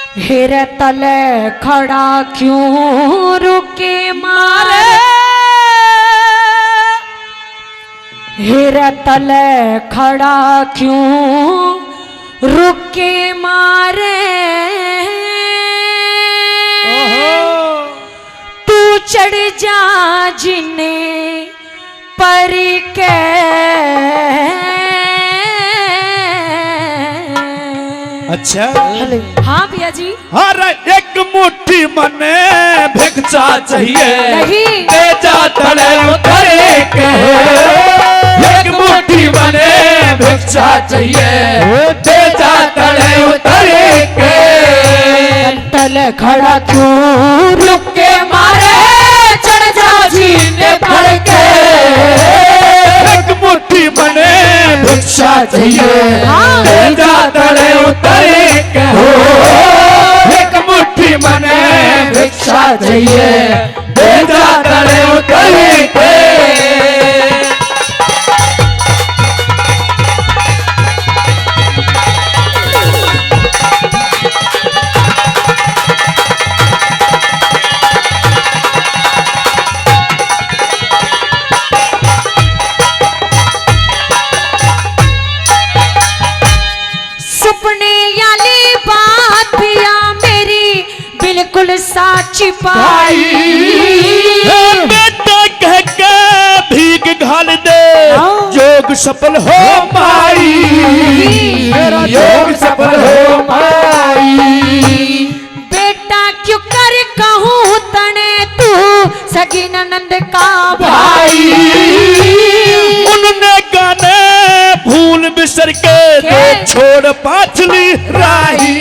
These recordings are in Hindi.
हेरे तले खड़ा क्यों रुके मारे, हेरे तले खड़ा क्यों रुके मारे, तू चढ़ जा जिने पर के। अच्छा हाँ भैया जी। हर एक मुट्ठी मने भिक्षा चाहिए, नहीं दे जा तले उतरे के। एक मुट्ठी मने भिक्षा चाहिए, दे जा तले उतरे के। तले खड़ा क्यों रुक के मारे, चढ़ जा जीने भर के। एक मुट्ठी मने भिक्षा चाहिए, दे जा तले उतरे के। एक मुट्ठी मने भिक्षा चाहिए, दे जा तले उतरे के। बिल्कुल साची पाई, बेटा कह के भीख घाल दे, योग सफल हो माई, योग सफल हो माई। बेटा क्यों कर कहूँ तने तू सगी ननंद का भाई। उन्होंने गाने भूल बिसर के छोड़ पाछली राही,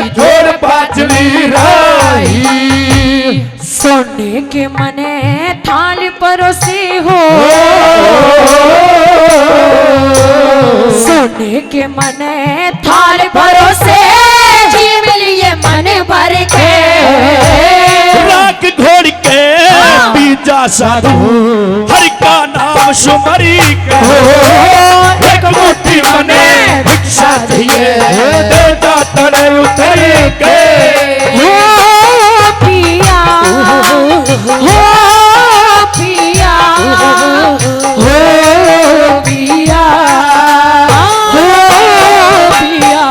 छोड़ पाछली राही। सोने के मने थाल परोसे हो, सोने के मने थाल परोसे, जी मिलिए मन भर के। राख घोड़ के बीजा साधु, हर का नाम सुमरी के। एक मुट्ठी मने भिक्षा चाहिए, दे जा तले उतरे के। हो पिया, हो पिया, हो पिया, हो पिया।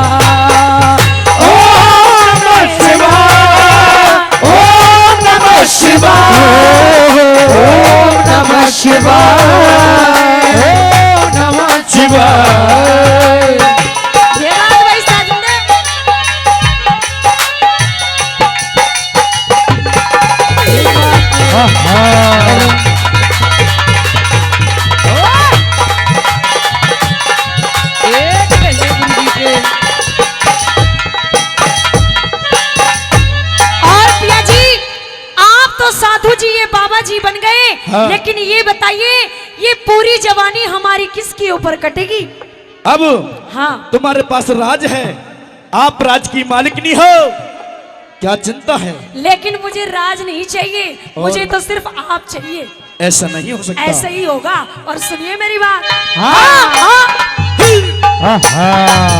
ओम नमः शिवाय, ओम नमः शिवाय, ओम नमः शिवाय, ओम नमः शिवाय। साधु जी ये बाबा जी बन गए, हाँ। लेकिन ये बताइए ये पूरी जवानी हमारी किसके ऊपर कटेगी? अब हाँ तुम्हारे पास राज है, आप राज की मालिकनी हो, क्या चिंता है? लेकिन मुझे राज नहीं चाहिए, मुझे तो सिर्फ आप चाहिए। ऐसा नहीं हो सकता। ऐसा ही होगा, और सुनिए मेरी बात। हाँ। हाँ, हाँ,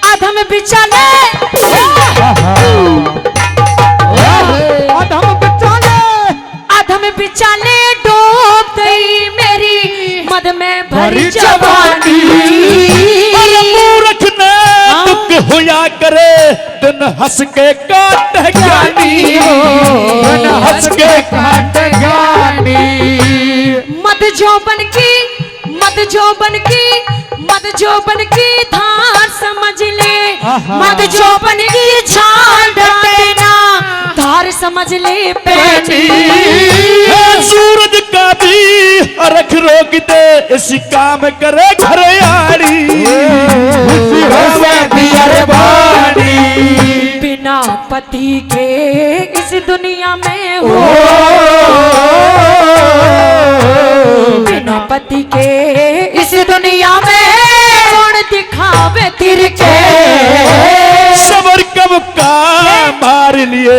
अधम बिचाले, अधम बिचाले डूब गई मेरी मद में भरी जवानी। मूर्ख ने दुख होया करे, दिन हंस के काट ज्ञानी, दिन हंस के काट ज्ञानी। मद जोबन की, मद जोबन की, मद जोबन की धार समझ ले, मद जोबन की छाल डटेना, धार समझ ले पैनी। सूरज का भी रख रोक दे, इसी काम करे घरयारी, बिना पति के इस दुनिया में हो, बिना पति के इस दुनिया में कौन दिखावे तिर के। सबर कब का तुम्हारे लिए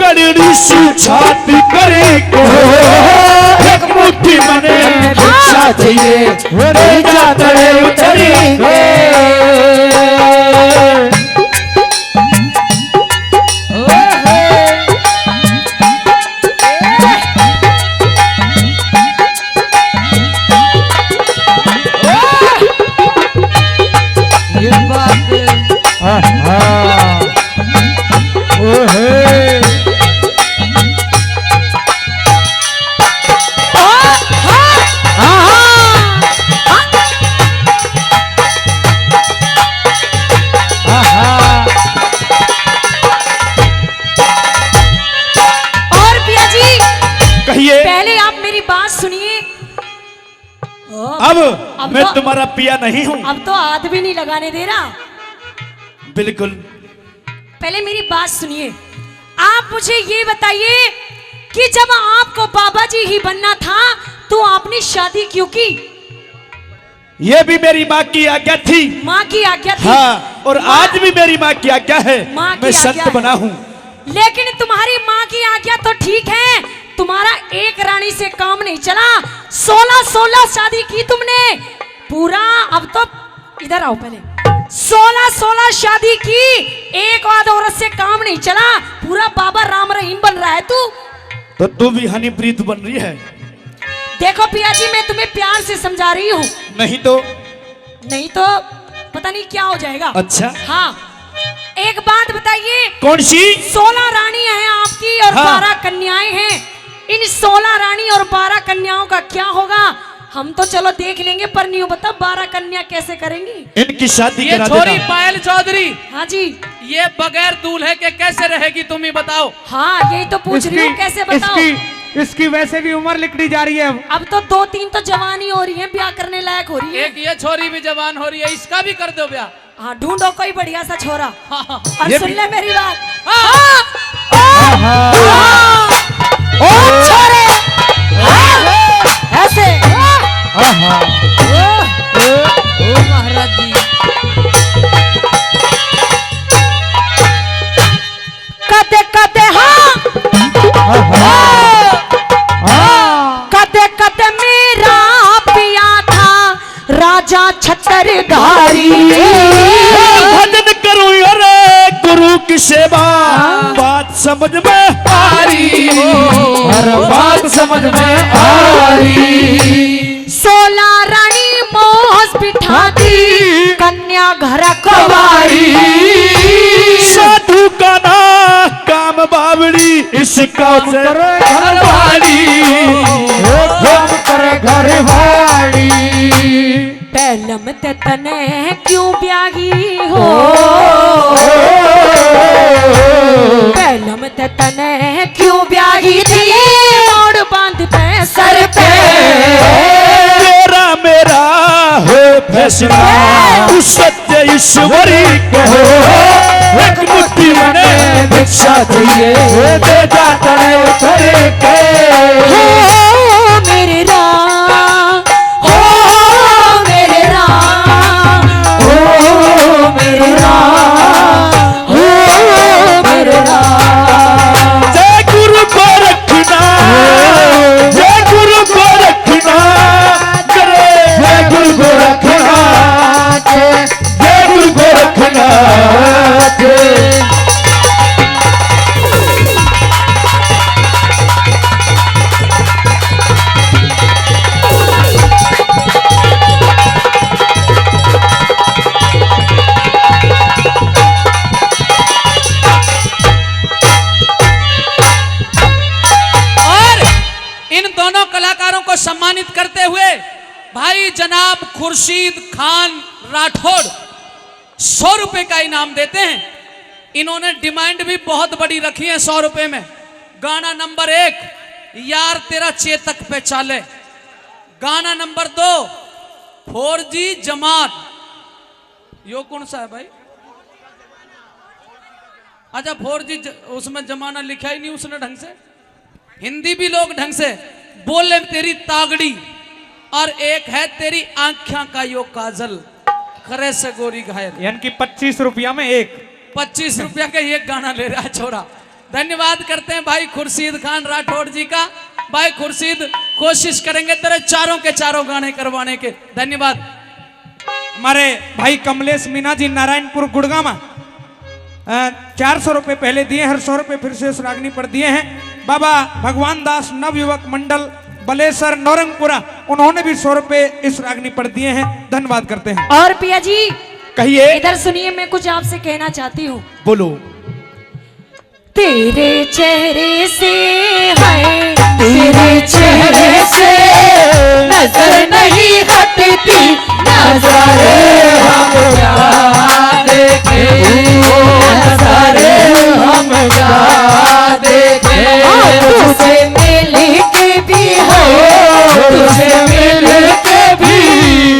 कड़ी सी छाती करे को एक मुट्ठी मने भिक्षा चाहिए दे जा तले उतरी पहले आप मेरी बात सुनिए। अब मैं तुम्हारा पिया नहीं हूँ। अब तो हाथ भी नहीं लगाने दे रहा। बिल्कुल। पहले मेरी बात सुनिए। आप मुझे ये बताइए कि जब आपको बाबा जी ही बनना था तो आपने शादी क्यों की? ये भी मेरी माँ की आज्ञा थी। माँ की आज्ञा थी। हाँ, और आज भी मेरी माँ की आज्ञा है। मैं संत बना हूँ। लेकिन तुम्हारी माँ की आज्ञा तो ठीक है, तुम्हारा एक रानी से काम नहीं चला। 16 शादी की तुमने पूरा। अब तो इधर आओ पहले। 16 शादी की, एक आध औरत से काम नहीं चला। पूरा बाबा राम रहीम बन रहा है तू। तो तू भी हनीप्रीत बन रही है। देखो पिया जी, मैं तुम्हें प्यार से समझा रही हूँ। नहीं तो पता नहीं क्या हो जाएगा। अच्छा हाँ, एक बात बताइए। कौन सी? 16 रानी है आपकी और 12 कन्याएं हैं। इन 16 रानी और 12 कन्याओं का क्या होगा हम तो चलो देख लेंगे, पर नहीं बता 12 कन्या कैसे करेंगी? इनकी शादी ये छोरी पायल चौधरी, हाँ जी, ये बगैर दूल्हे के कैसे रहेगी तुम ही बताओ। हाँ यही तो पूछ रही हूँ, कैसे बताओ। इसकी वैसे भी उम्र लिखनी जा रही है। अब तो 2-3 तो जवानी हो रही है, ब्याह करने लायक हो रही है। एक ये छोरी भी जवान हो रही है, इसका भी कर दो ब्याह। हाँ, ढूंढो कोई बढ़िया सा छोरा। हाँ, और सुन ले मेरी बात। छोरे ऐसे महाराज जी कदे कदे कदे मेरा पिया था राजा छत्रधारी। भजन करूं अरे गुरु की सेवा, बात समझ में आ रही, बात समझ में आ रही। 16 रानी मोस बिठा दी, कन्या घर कवारी। साधु का ना काम बावड़ी, इसका घरवाली करे घरवाली। पहलम ते तने क्यों ब्यागी हो, पहलम ते तने क्यों ब्यागी थी, मोड़ बांध पे सर पे। तेरा मेरा हो फैसला, तू सत्य ईश्वरी कहो, एक मुट्ठी मने भिक्षा चाहिए दे जा तले उतरे के। हो मेरे राम, हो मेरे राम, हो मेरे राम, हो मेरे राम। जय गुरु को रखना, जय गुरु को रखना, जय गुरु को रखना, जय गुरु को रखना। सम्मानित करते हुए भाई जनाब खुर्शीद खान राठौड़ 100 रुपए का इनाम देते हैं। इन्होंने डिमांड भी बहुत बड़ी रखी है 100 रुपए में। गाना नंबर 1 यार तेरा चेतक पे चाले, गाना नंबर 2 4G जमात। यो कौन सा है भाई? अच्छा 4G उसमें जमाना लिखा ही नहीं उसने ढंग से, हिंदी भी लोग ढंग से बोले तेरी तागड़ी। और एक है तेरी आंखों का यो काजल, खरे से गोरी घायल। यानी कि 25 रुपया में एक, 25 रुपया का एक गाना ले रहा है छोरा। धन्यवाद करते हैं भाई खुर्शीद खान राठौड़ जी का। भाई खुर्शीद, कोशिश करेंगे तेरे चारों के चारों गाने करवाने के। धन्यवाद। हमारे भाई कमलेश मीना जी नारायणपुर गुड़गामा 400 रुपए पहले दिए हैं, 100 रुपए फिर से इस रागनी पर दिए हैं। बाबा भगवान दास नवयुवक मंडल बलेसर नौरंगपुरा, उन्होंने भी 100 रुपए इस रागनी पर दिए हैं। धन्यवाद करते हैं। और पिया जी कहिए। इधर सुनिए, मैं कुछ आपसे कहना चाहती हूँ। बोलो। तेरे चेहरे से है, तेरे चेहरे से नजर नहीं हटती, नजारे हम क्या देखे, नजारे हम क्या देखे। तुझसे मिल के भी हो, तुझसे मिल के भी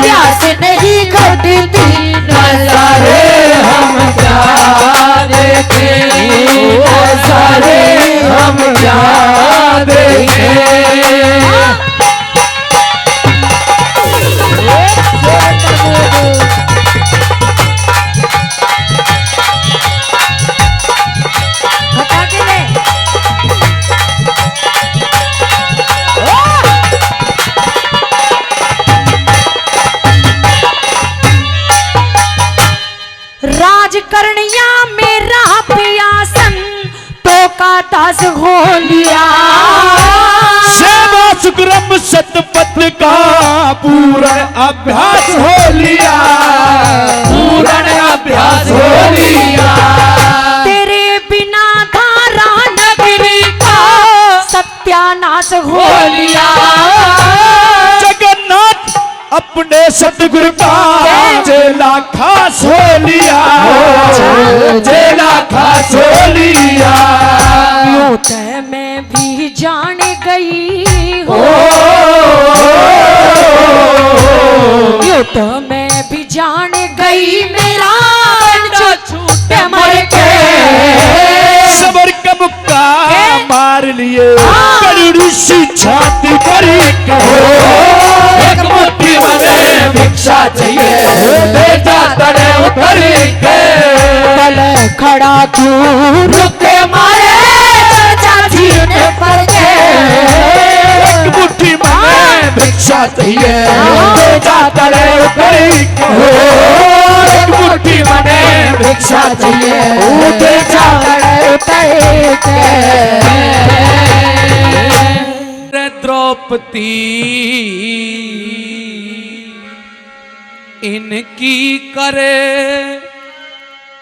प्यास नहीं घटती, नजारे हम क्या देखे, नजारे हम क्या देखे। हटा के ले। राजकरनिया मेरा पियासन तो का दास हो लिया, सेवा सुक्रम सतपथ का पूर्ण अभ्यास हो लिया, पूर्ण अभ्यास हो लिया। तेरे बिना धारा नगरी का सत्यानाश हो लिया। जगन्नाथ अपने सतगुरु का चेला खास हो लिया, चेला खास हो लिया। यूं तो मैं भी जान गई हो, यूं तो मैं भी जान गई, मेरा जो छूटे मर के सबर का मुक्का मार लिए, करुणी सी छाती भरी कहो, एक मुट्ठी में भिक्षा चाहिए, दे जाता रे उतरी के। तले खड़ा क्यों रुके मारे चाची ने पर के, एक मुट्ठी में भिक्षा चाहिए, दे जाता रे उतरी के। एक मुट्ठी में भिक्षा चाहिए, दे जाता रे उतरी के। द्रौपदी इनकी करे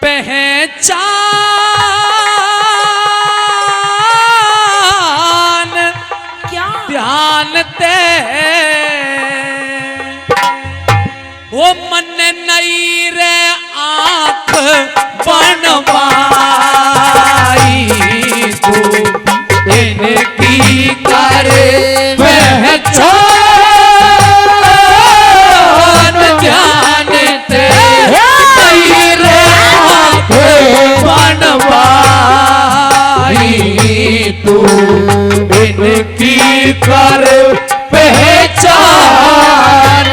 पहचान, क्या ध्यान ते वो मन नहीं रे आंख बनवाई तू इनकी करे पहचान, ध्यान ते नहीं रे आंख बनवाई तू इनकी कर पहचान।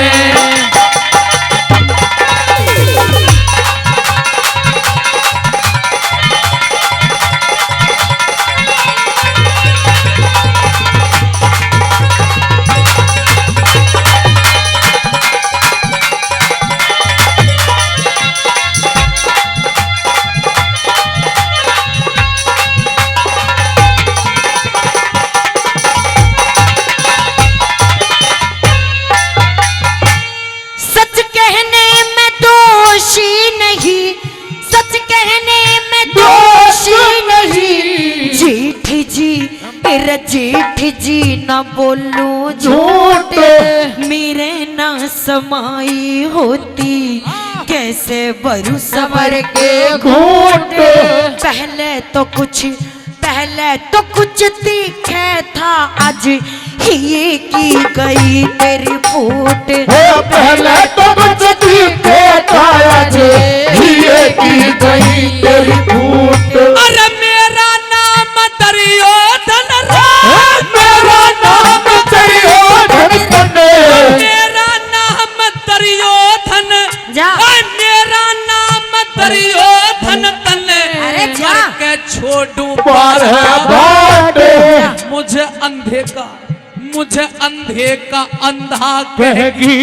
जेठ जी न बोलू झूठ, मेरे न समाई होती, कैसे बरू सबर के घूट। पहले तो कुछ तीखे था, आज ही की गई तेरी फूट। पहले तो कुछ तीखे था, आज ही की गई तेरी फूट। अरे मेरा नाम दुर्योधन, मेरा नाम दुर्योधन, मेरा नाम दुर्योधन, जा मेरा नाम दुर्योधन तन अरे जा के छोड़ू पार है बाटे। मुझे अंधे का अंधा कहेगी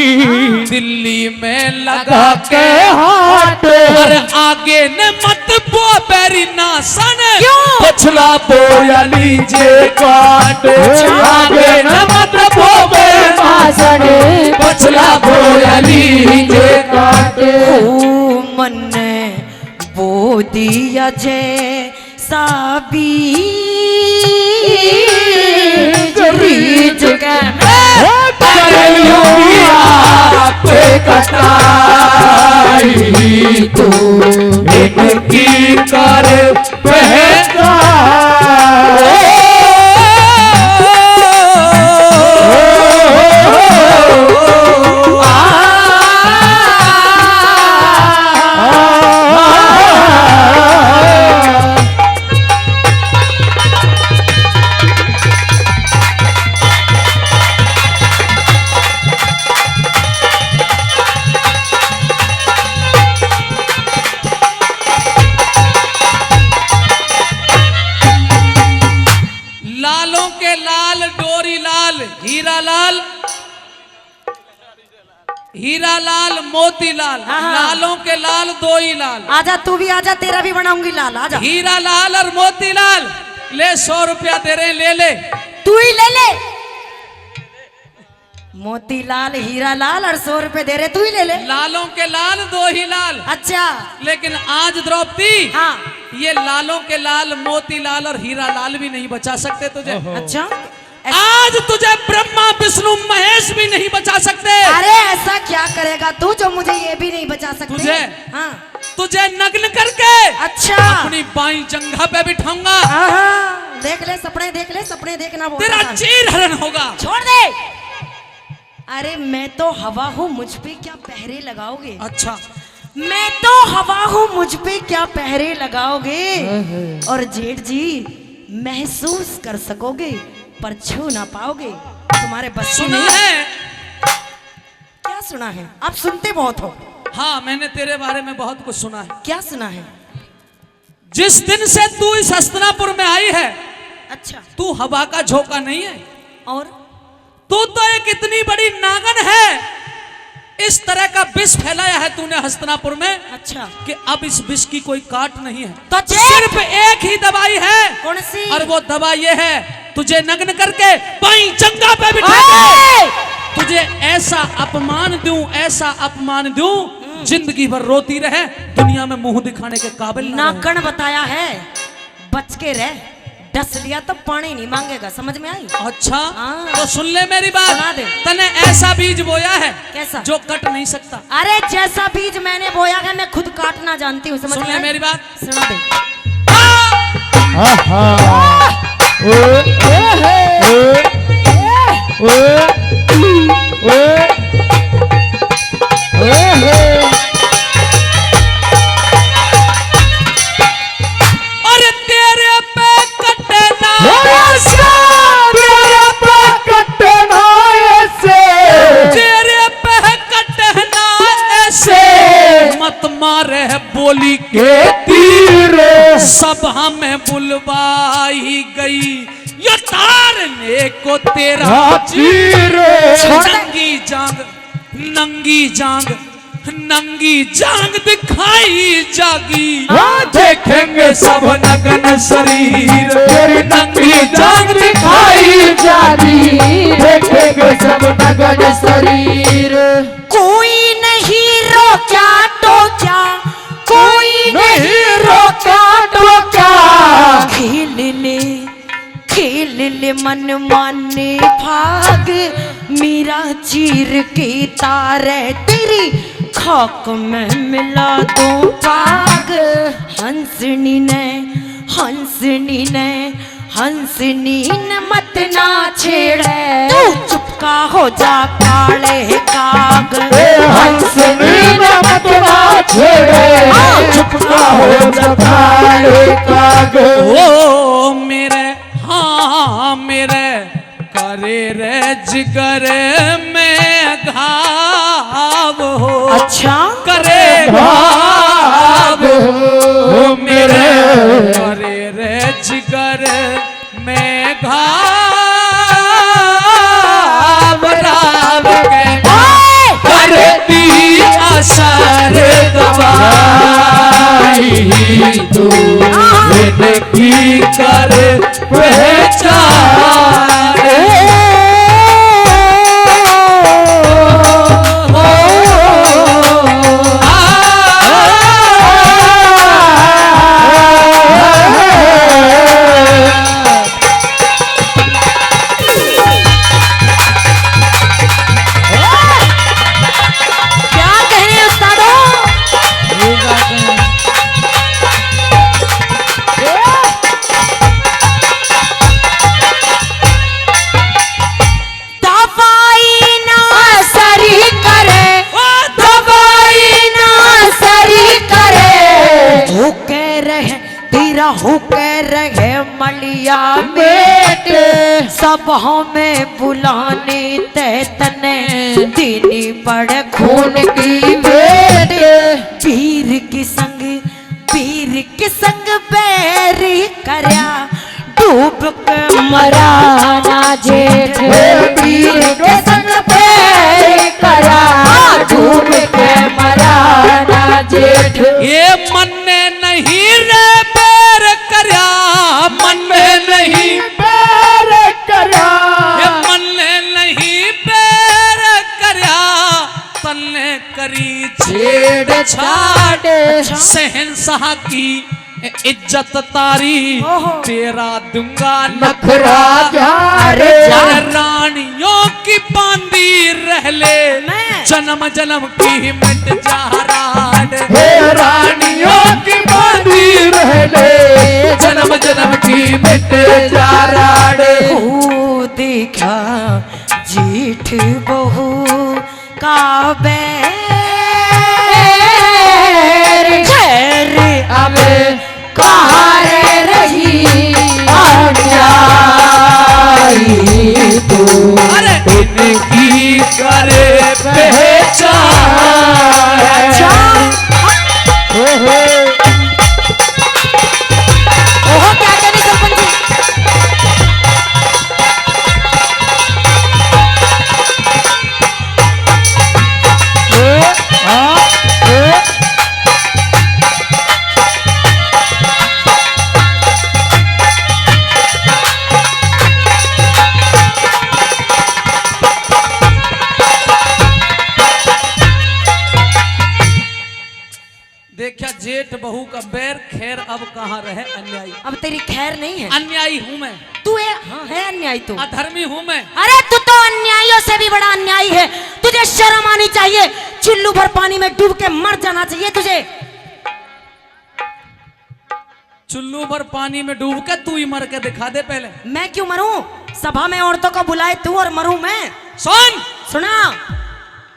दिल्ली में लगा लगा के हाथ। अरे आगे न मत बो पैरी ना सन पछला बोया लीजे काट। आगे न मत बोबे मासन पछला बोया लीजे काट। मन बो दिया जय बीज पे कटाई तू इनकी कर लालों के लाल डोरी लाल हीरा लाल मोती लाल। लालों के लाल दो ही लाल। आजा तू भी आजा, तेरा भी बनाऊंगी लाल। आजा हीरा लाल और मोती लाल। ले 100 रुपया दे रहे, ले तू ही ले ले। मोतीलाल हीरा लाल और 100 रुपए दे रहे, तू ही ले ले। लालों के लाल दो ही लाल। अच्छा लेकिन आज द्रौपदी हाँ ये लालों के लाल मोती लाल और हीरा लाल भी नहीं बचा सकते तुझे। अच्छा आज तुझे ब्रह्मा विष्णु महेश भी नहीं बचा सकते। अरे ऐसा क्या करेगा तू जो मुझे ये भी नहीं बचा सकते? तुझे हाँ तुझे नग्न करके अच्छा अपनी बाई जंघा पे बिठाऊंगा। देख ले सपने, देख ले सपने देखना। तेरा चीर हरण होगा। छोड़ दे। अरे मैं तो हवा हूँ, मुझ पे क्या पहरे लगाओगे? अच्छा मैं तो हवा हूँ, मुझ पे क्या पहरे लगाओगे? और जेठ जी महसूस कर सकोगे पर छू ना पाओगे। तुम्हारे बस सुना है? क्या सुना है? आप सुनते बहुत हो। हाँ मैंने तेरे बारे में बहुत कुछ सुना है। क्या सुना है? जिस दिन से तू इस हस्तिनापुर में आई है अच्छा तू हवा का झोंका नहीं है। और तू तो एक इतनी बड़ी नागन है। इस तरह का विष फैलाया है तूने हस्तिनापुर में। अच्छा कि अब इस विष की कोई काट नहीं है। तो सिर्फ एक ही दवाई है। कौन सी? और वो दवा ये है तुझे नग्न करके बाई जंगा पे बिठा तुझे ऐसा अपमान दूं जिंदगी भर रोती रहे, दुनिया में मुंह दिखाने के काबिल ना रहे। नाकण बताया है, बच के रह। डस लिया तो पानी नहीं मांगेगा, समझ में आई? अच्छा हाँ। तो सुन ले मेरी बात। सुना दे। तने ऐसा बीज बोया है कैसा? जो कट नहीं सकता। अरे जैसा बीज मैंने बोया है मैं खुद काटना जानती हूँ, समझ सुन में ले आई? मेरी बात। सुना दे। अरे तेरे पे कटना तेरे पे कटना ऐसे मत मारे बोली के तीर सब हमें बुलवाई गई ये तारने को तेरा चीर। नंगी जांग दिखाई जागी। देखेंगे सब नग्न शरीर तेरी नंगी जांग दिखाई जागी। देखेंगे सब नग्न शरीर। कोई नहीं रोका तो क्या, कोई नहीं रोका तो क्या। खेल ले मन माने भाग, मेरा चीर के तारे तेरी खाक में मिला दो पाग। हंसनी ने मत ना छेड़े, तू चुपका हो जा काले काग। हंसनी ने मत ना छेड़े, चुपका हो जा काले काग। ओ मेरे हाँ मेरे करे रे जिगर में घाव हो। अच्छा करे घाव हो मेरे करे रे जिगर में घाव के करती असर दवाई तू की कर पहचान होके रहे मलिया बेट सब हमें बुलाने तने दीनी पड़े खून की बेट पीर के संग बैरी करया डूब के मरा ना जेठ पीर के संग बैरी करया डूब के मरा ना जेठ ये मन ने नहीं रे पैर करया मन में नहीं पैर करया ये मन ने नहीं पैर करया तन ने करी छेड़छाड़ शहंशाह की इज्जत तारी तेरा दूंगा नखरा रानियों की बांदी रह ले जन्म जन्म की मिट जा रानियों की बांदी रह ले जन्म जन्म की मिट जा देखा जीठ बहू का बैर खैर अब कहाँ रही तू अरे इनकी करे पहचान ओहो क्या कहने सरपंच देखा जेठ बहू का बैर खैर अब कहाँ रहे अन्यायी अब तेरी खैर नहीं है अन्यायी हूँ मैं तू है हाँ है अन्यायी तू अधर्मी हूँ मैं अरे तू तो अन्यायियों से भी बड़ा अन्यायी है तुझे शर्म आनी चाहिए चुल्लू भर पानी में डूब के मर जाना चाहिए तुझे चुल्लू भर पानी में डूब के तू ही मर के दिखा दे पहले मैं क्यों मरूं सभा में औरतों को बुलाए तू और मरूं मैं सुना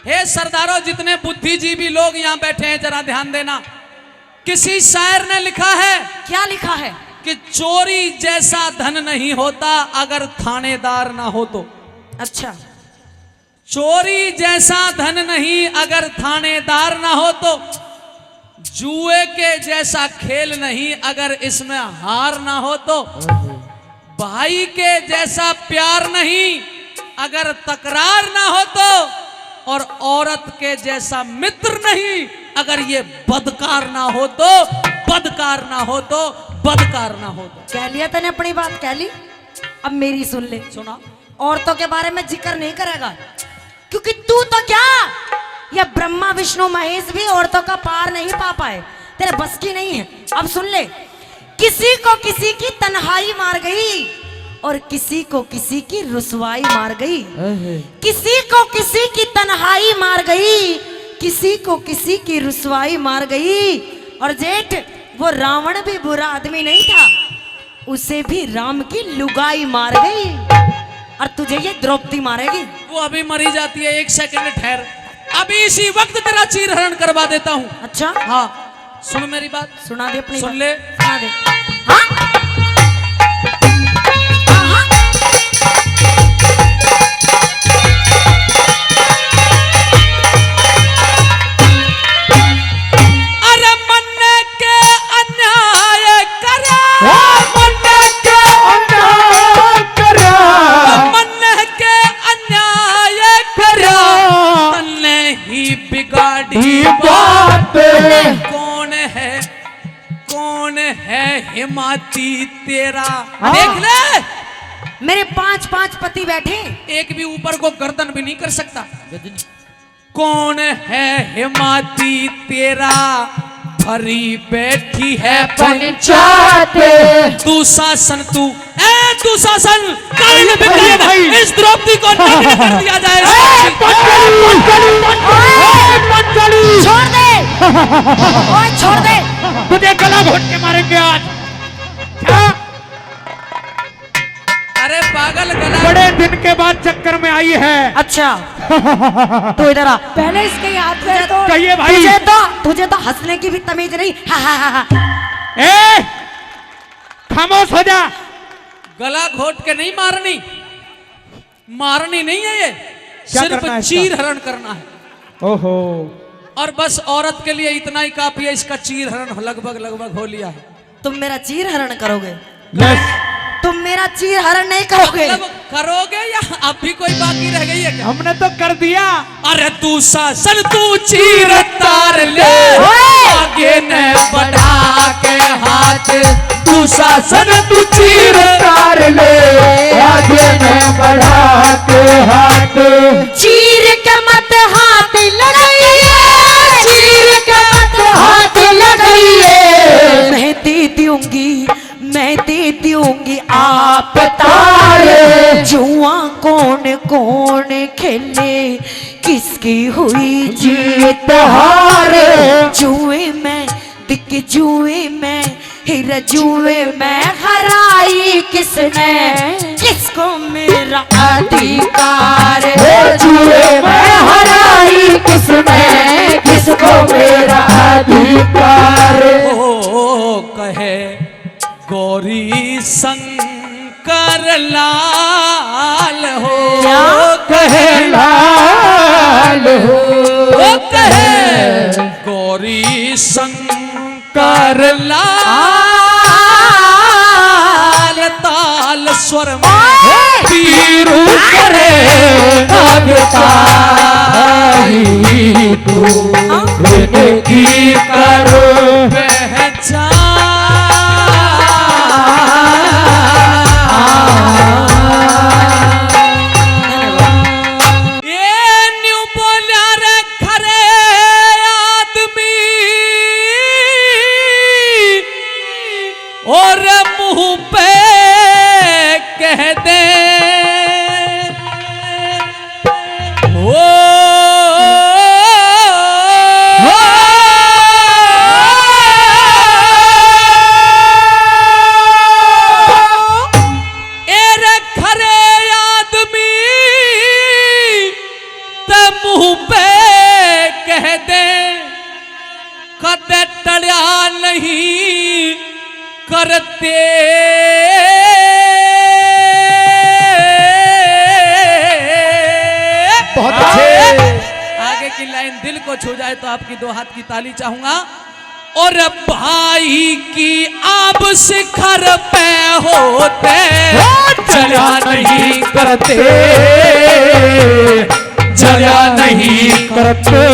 हे सरदारों जितने बुद्धिजीवी लोग यहाँ बैठे हैं जरा ध्यान देना किसी शायर ने लिखा है क्या लिखा है कि चोरी जैसा धन नहीं होता अगर थानेदार ना हो तो अच्छा चोरी जैसा धन नहीं अगर थानेदार ना हो तो जुए के जैसा खेल नहीं अगर इसमें हार ना हो तो भाई के जैसा प्यार नहीं अगर तकरार ना हो तो और औरत के जैसा मित्र नहीं अगर ये बदकार ना हो तो बदकार ना हो तो बदकार ना हो तो कह लिया तने अपनी बात कह ली अब मेरी सुन ले सुना औरतों के बारे में जिक्र नहीं करेगा क्योंकि तू तो क्या ये ब्रह्मा विष्णु महेश भी औरतों का पार नहीं पा पाए तेरे बस की नहीं है अब सुन ले किसी को किसी की तन्हाई मार गई और किसी को किसी की रुसवाई मार गई किसी को किसी की तन्हाई मार गई किसी को किसी की रुसवाई मार गई और जेठ वो रावण भी बुरा आदमी नहीं था उसे भी राम की लुगाई मार गई और तुझे ये द्रौपदी मारेगी वो अभी मरी जाती है 1 सेकंड ठहर अभी इसी वक्त तेरा चीरहरण करवा देता हूँ अच्छा हाँ सुन मेरी बात सुना दे अपनी सुन बात। ले सुना दे हाँ? अरे मन के अन्याय करे मन तेरा। देख ले, मेरे 5 पति बैठे, एक भी ऊपर को गर्दन भी नहीं कर सकता। कौन है हिमाती तेरा, भरी बैठी है पंचायत। तू शासन तू शासन इस द्रौपदी को नग्न कर दिया जाए। छोड़ दे, ओए छोड़ दे, तुझे गला घोट के मारेंगे आज। अरे पागल, गला बड़े दिन के बाद चक्कर में आई है। अच्छा तो इधर आ, पहले इसके हाथ में तो कहिए भाई। तुझे तो हंसने की भी तमीज नहीं। हा हा हा हा। ए, खामोश हो जा। गला घोट के नहीं मारनी, मारनी नहीं है ये, क्या सिर्फ करना है चीर हरण करना है। ओहो, और बस औरत के लिए इतना ही काफी है, इसका चीर हरण लगभग हो लिया है। तुम मेरा चीर हरण करोगे? यस। तुम मेरा चीर हरण नहीं करोगे? मतलब करोगे या अब भी कोई बाकी रह गई है क्या? हमने तो कर दिया। अरे तू शासन तू चीर तार ले, आगे न बढ़ा के हाथ। तू शासन तू चीर तार ले, आगे न बढ़ा के हाथ। चीर के मत हाथ लगाइए, चीर के मत हाथ लगाइए। मैं दे दूंगी आप तारे। जुआ कौन खेले, किसकी हुई जीत हार। जुए में हीरा, जुए में हराई किसने, किसको मेरा अधिकार। जुए में हराई किसने, किसको मेरा अधिकार। ओ कहे गौरी शंकर लाल हो, कहे लाल हो, ओ कहे गौरी शंकर लाल। ताल स्वर में पीर करे अवतारी। तू की करो और मुंह पे कह दे ओ एरे खरे आदमी ते मुंह पे कह दे, कदे टड़िया नहीं करते। बहुत अच्छे। आगे की लाइन दिल को छू जाए तो आपकी 2 हाथ की ताली चाहूंगा। और भाई की आब शिखर पे होते, जला नहीं करते, जला नहीं करते।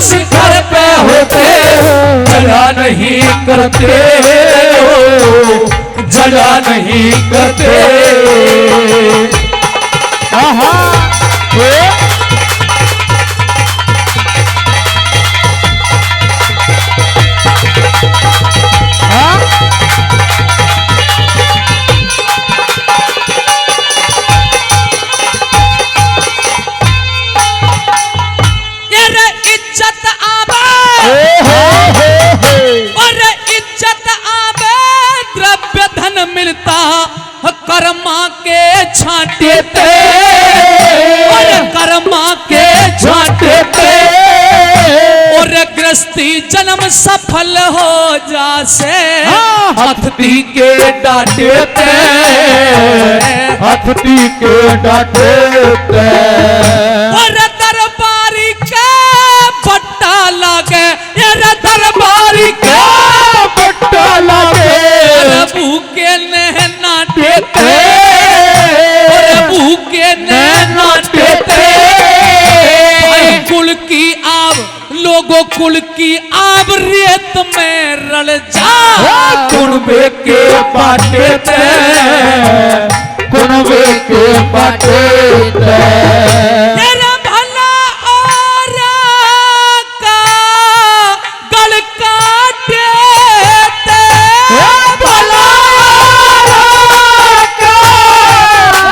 शिखर पे होते, जला नहीं करते, जला नहीं करते। आहा, मिलता कर्मा के छांटे पे, और कर्मा के छांटे पे। और गृहस्थी जन्म सफल हो जासे, हथती के डांटे पे, हथती के डांटे पे। और दरबार कुल की आब रेत में रल जा। कुनबे के बाटे ते, कुनबे के बाटे ते। तेरा भला और का गल काटे ते। भला का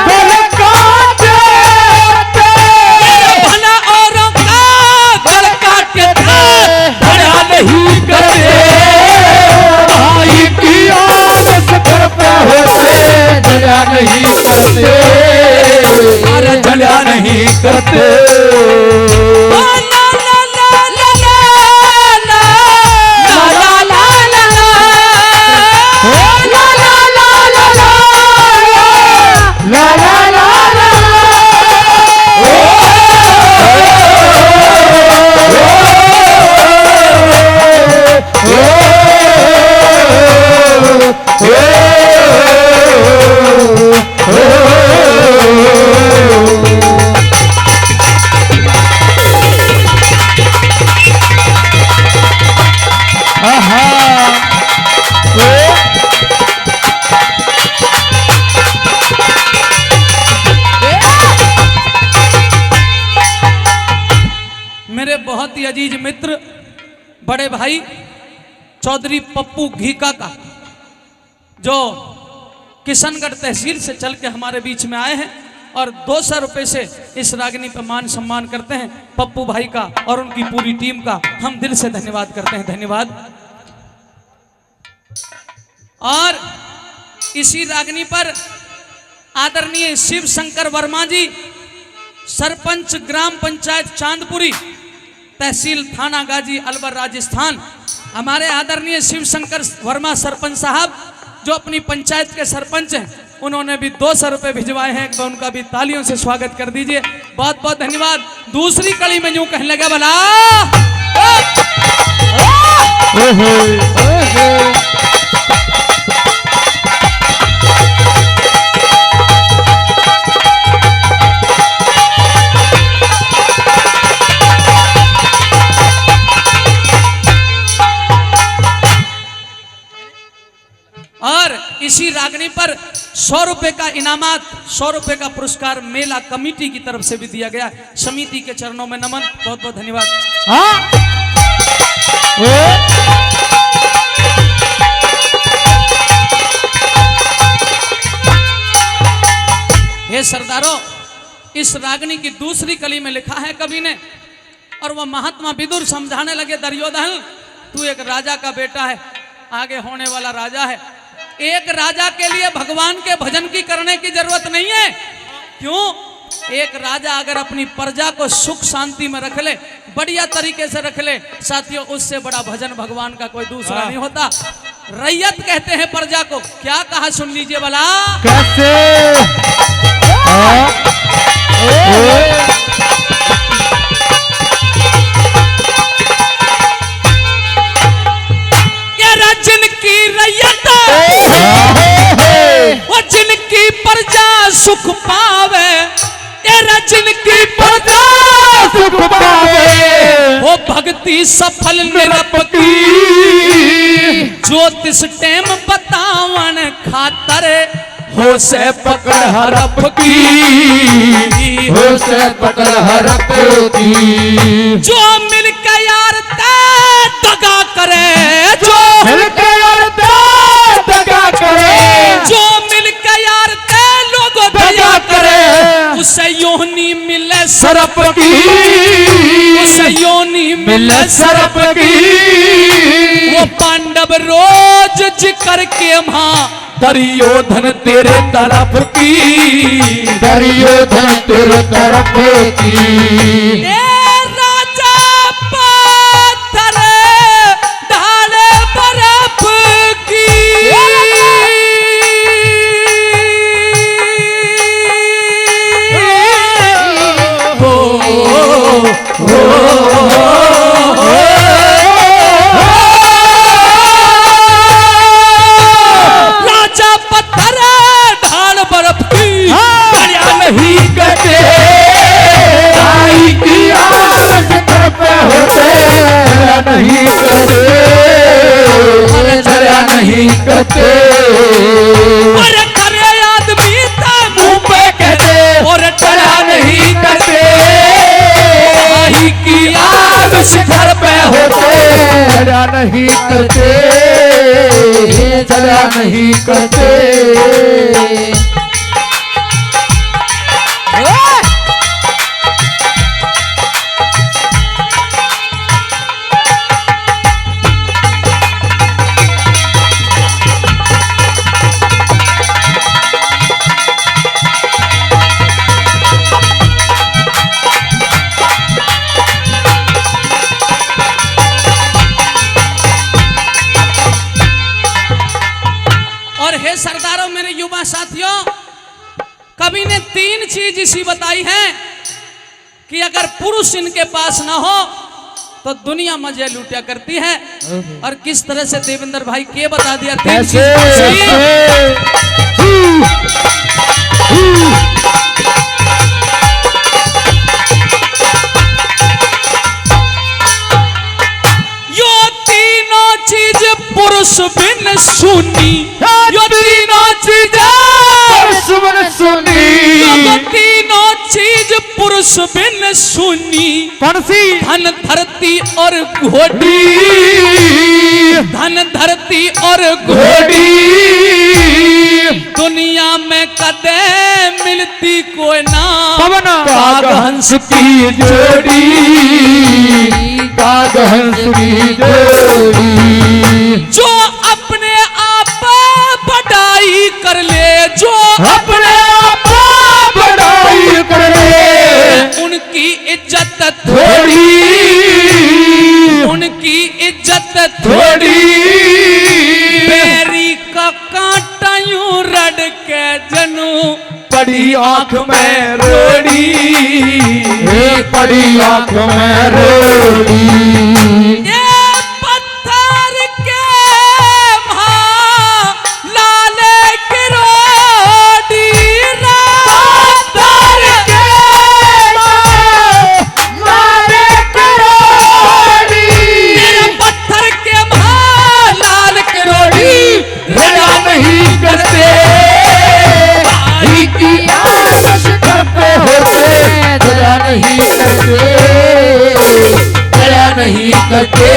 गल काटे ते। भला और का गल काटे ते। दया नहीं करते भाई की आदत घर पे होते, दया नहीं करते, अरे दया नहीं करते। मेरे बहुत ही अजीज मित्र बड़े भाई चौधरी पप्पू घीका का, जो किशनगढ़ तहसील से चल के हमारे बीच में आए हैं और 200 रुपए से इस रागिनी पर मान सम्मान करते हैं। पप्पू भाई का और उनकी पूरी टीम का हम दिल से धन्यवाद करते हैं। धन्यवाद। और इसी रागिनी पर आदरणीय शिव शंकर वर्मा जी, सरपंच ग्राम पंचायत चांदपुरी, तहसील थाना गाजी अलवर राजस्थान, हमारे आदरणीय शिव शंकर वर्मा सरपंच साहब जो अपनी पंचायत के सरपंच हैं, उन्होंने भी 200 रुपए भिजवाए हैं। एक बार उनका भी तालियों से स्वागत कर दीजिए। बहुत बहुत धन्यवाद। दूसरी कड़ी में यूं कहने लगा भला और इसी रागनी पर 100 रुपए का इनामात, 100 रुपए का पुरस्कार मेला कमेटी की तरफ से भी दिया गया। समिति के चरणों में नमन। बहुत बहुत धन्यवाद। हे सरदारों, इस रागनी की दूसरी कली में लिखा है कवि ने, और वह महात्मा विदुर समझाने लगे दुर्योधन, तू एक राजा का बेटा है, आगे होने वाला राजा है। एक राजा के लिए भगवान के भजन की करने की जरूरत नहीं है। क्यों? एक राजा अगर अपनी प्रजा को सुख शांति में रख ले, बढ़िया तरीके से रख ले, साथियों, उससे बड़ा भजन भगवान का कोई दूसरा नहीं होता। रैयत कहते हैं प्रजा को। क्या कहा सुन लीजिए भला। कैसे? जिनकी रैयत वो जिनकी प्रजा सुख पावे, तेरा जिनकी प्रजा सुख पावे, वो भक्ति सफल निरपकी, ज्योतिष टेम बतावन खातर हो से पकड़ हरप की, हो से पकड़ हरप की। जो मिलकर यार दगा करे, जो मिलकर यार दगा करे, जो मिलकर यार लोगों दया करे, उसे योनी मिले सरप की, उसे योनी मिले सरप की। वो पांडव रोज जिक्र के मां दुर्योधन तेरे तरफ की, दुर्योधन तेरे तरफ की। राजा पत्थर ढाले बर्फ की, राजा पत्थर ढाल बर्फ की, नहीं करते भाई की शिखर पे होते दया नहीं करते, दया नहीं करते। सरदारों, मेरे युवा साथियों, कवि ने 3 चीज इसी बताई है कि अगर पुरुष इनके पास ना हो तो दुनिया मजे लूटा करती है। और किस तरह से देवेंद्र भाई के बता दिया 3 चीज। यो तीनों चीज पुरुष बिन सुनी, यो तीनों चीज पुरुष बिन सुनी, यो तीनों चीज पुरुष बिन सुनी। कौन सी? धन धरती और घोड़ी, धन धरती और घोड़ी, दुनिया में कदे मिलती कोई ना। काग हंस की जोड़ी, काग हंस की जोड़ी। जो अपने आप बढ़ाई कर ले, जो अपने आप बढ़ाई कर ले, उनकी इज्जत थोड़ी, उनकी इज्जत थोड़ी। बैरी का कांटा यूं रड़ के जनू पड़ी आंख में रोड़ी, पड़ी आंख में रोड़ी। ये पत्थर के भाव लाले की रोटी, पत्थर के लाले की रोटी, पत्थर के भाव लाल की रोटी दया नहीं करते, भाई की आस करते होते दया नहीं करते, दया नहीं करते।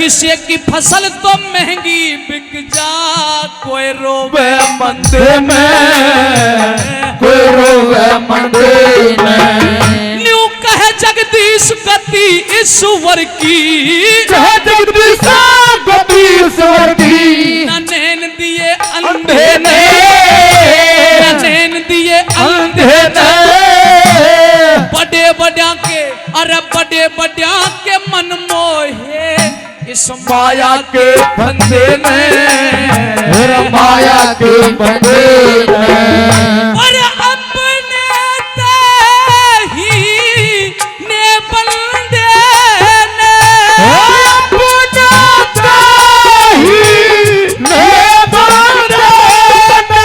किसी की फसल तो महंगी बिक जा, कोई रोवे मंदे में, कोई रोवे मंदे में। न्यू कहे जगदीश गति ईश्वर की, कहे जगदीश गति ईश्वर की। न नैन दिए अंधे ने, न नैन दिए अंधे ने, बड़े बड़ा के, अरे बड़े बड़ा के मन मोहे इस माया के बंदे ने, माया के बंदे ने। और अपने ही ने बंदे ने, अपने ही ने बंदे ने,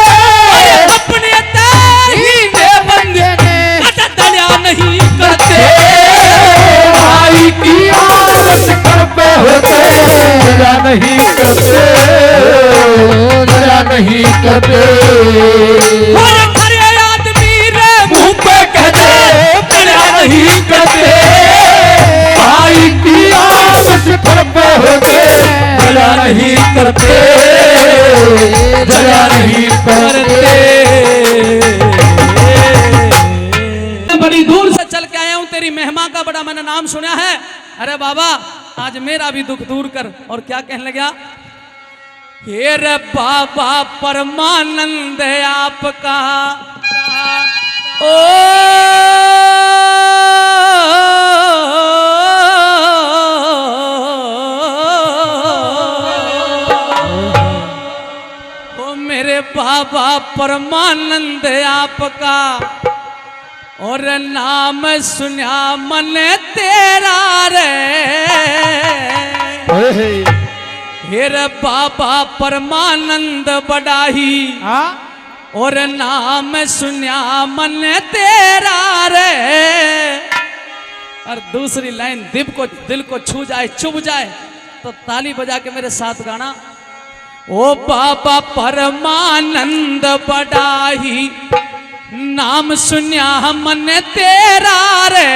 अपने ही ने बंदे ने, दया नहीं करते, भाई की आस करते होते दया नहीं करते, दया नहीं करते। और खरे आदमी रे मुंह पे कहते दया नहीं करते, भाई की आस करते होते दया नहीं करते, दया नहीं करते। बड़ी दूर से चल के आया हूं, तेरी महिमा का बड़ा मैंने नाम सुना है। अरे बाबा आज मेरा भी दुख दूर कर। और क्या कहने लगा, हे रे बाबा परमानंद आपका ओ मेरे बाबा परमानंद आपका और नाम सुना मन तेरा रे। हे रे बाबा परमानंद बड़ाही और नाम सुना मन तेरा रे। और दूसरी लाइन दिल को छू जाए चुभ जाए तो ताली बजा के मेरे साथ गाना, ओ बाबा परमानंद बड़ाही नाम सुनिया मन तेरा रे।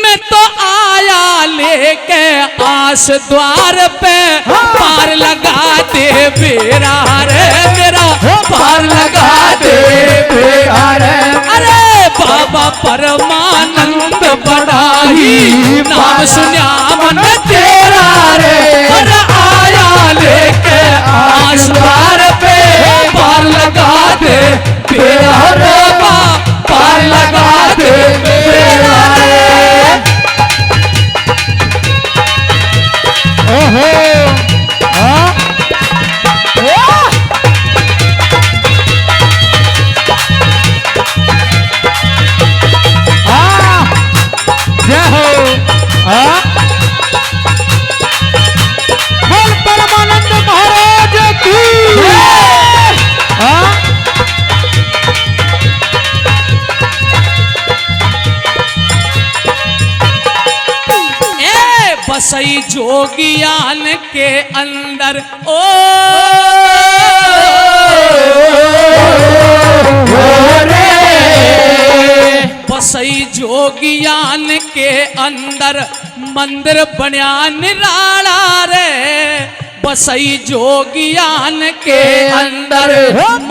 मैं तो आया लेके आस द्वार पे पार लगा दे बेरा रे मेरा पार लगा दे बेरा रे। अरे बाबा परमानंद बड़ाही नाम सुनिया मन तेरा रे। अरे आया लेके आस द्वार पे पार लगा दे बेरा रे पार लगा दे बेरा रे। परमानंद महाराज की बसई जोगियान के अंदर ओ बसई जोगियान के अंदर मंदिर बन्या निराला रे। बसई जोगियान के अंदर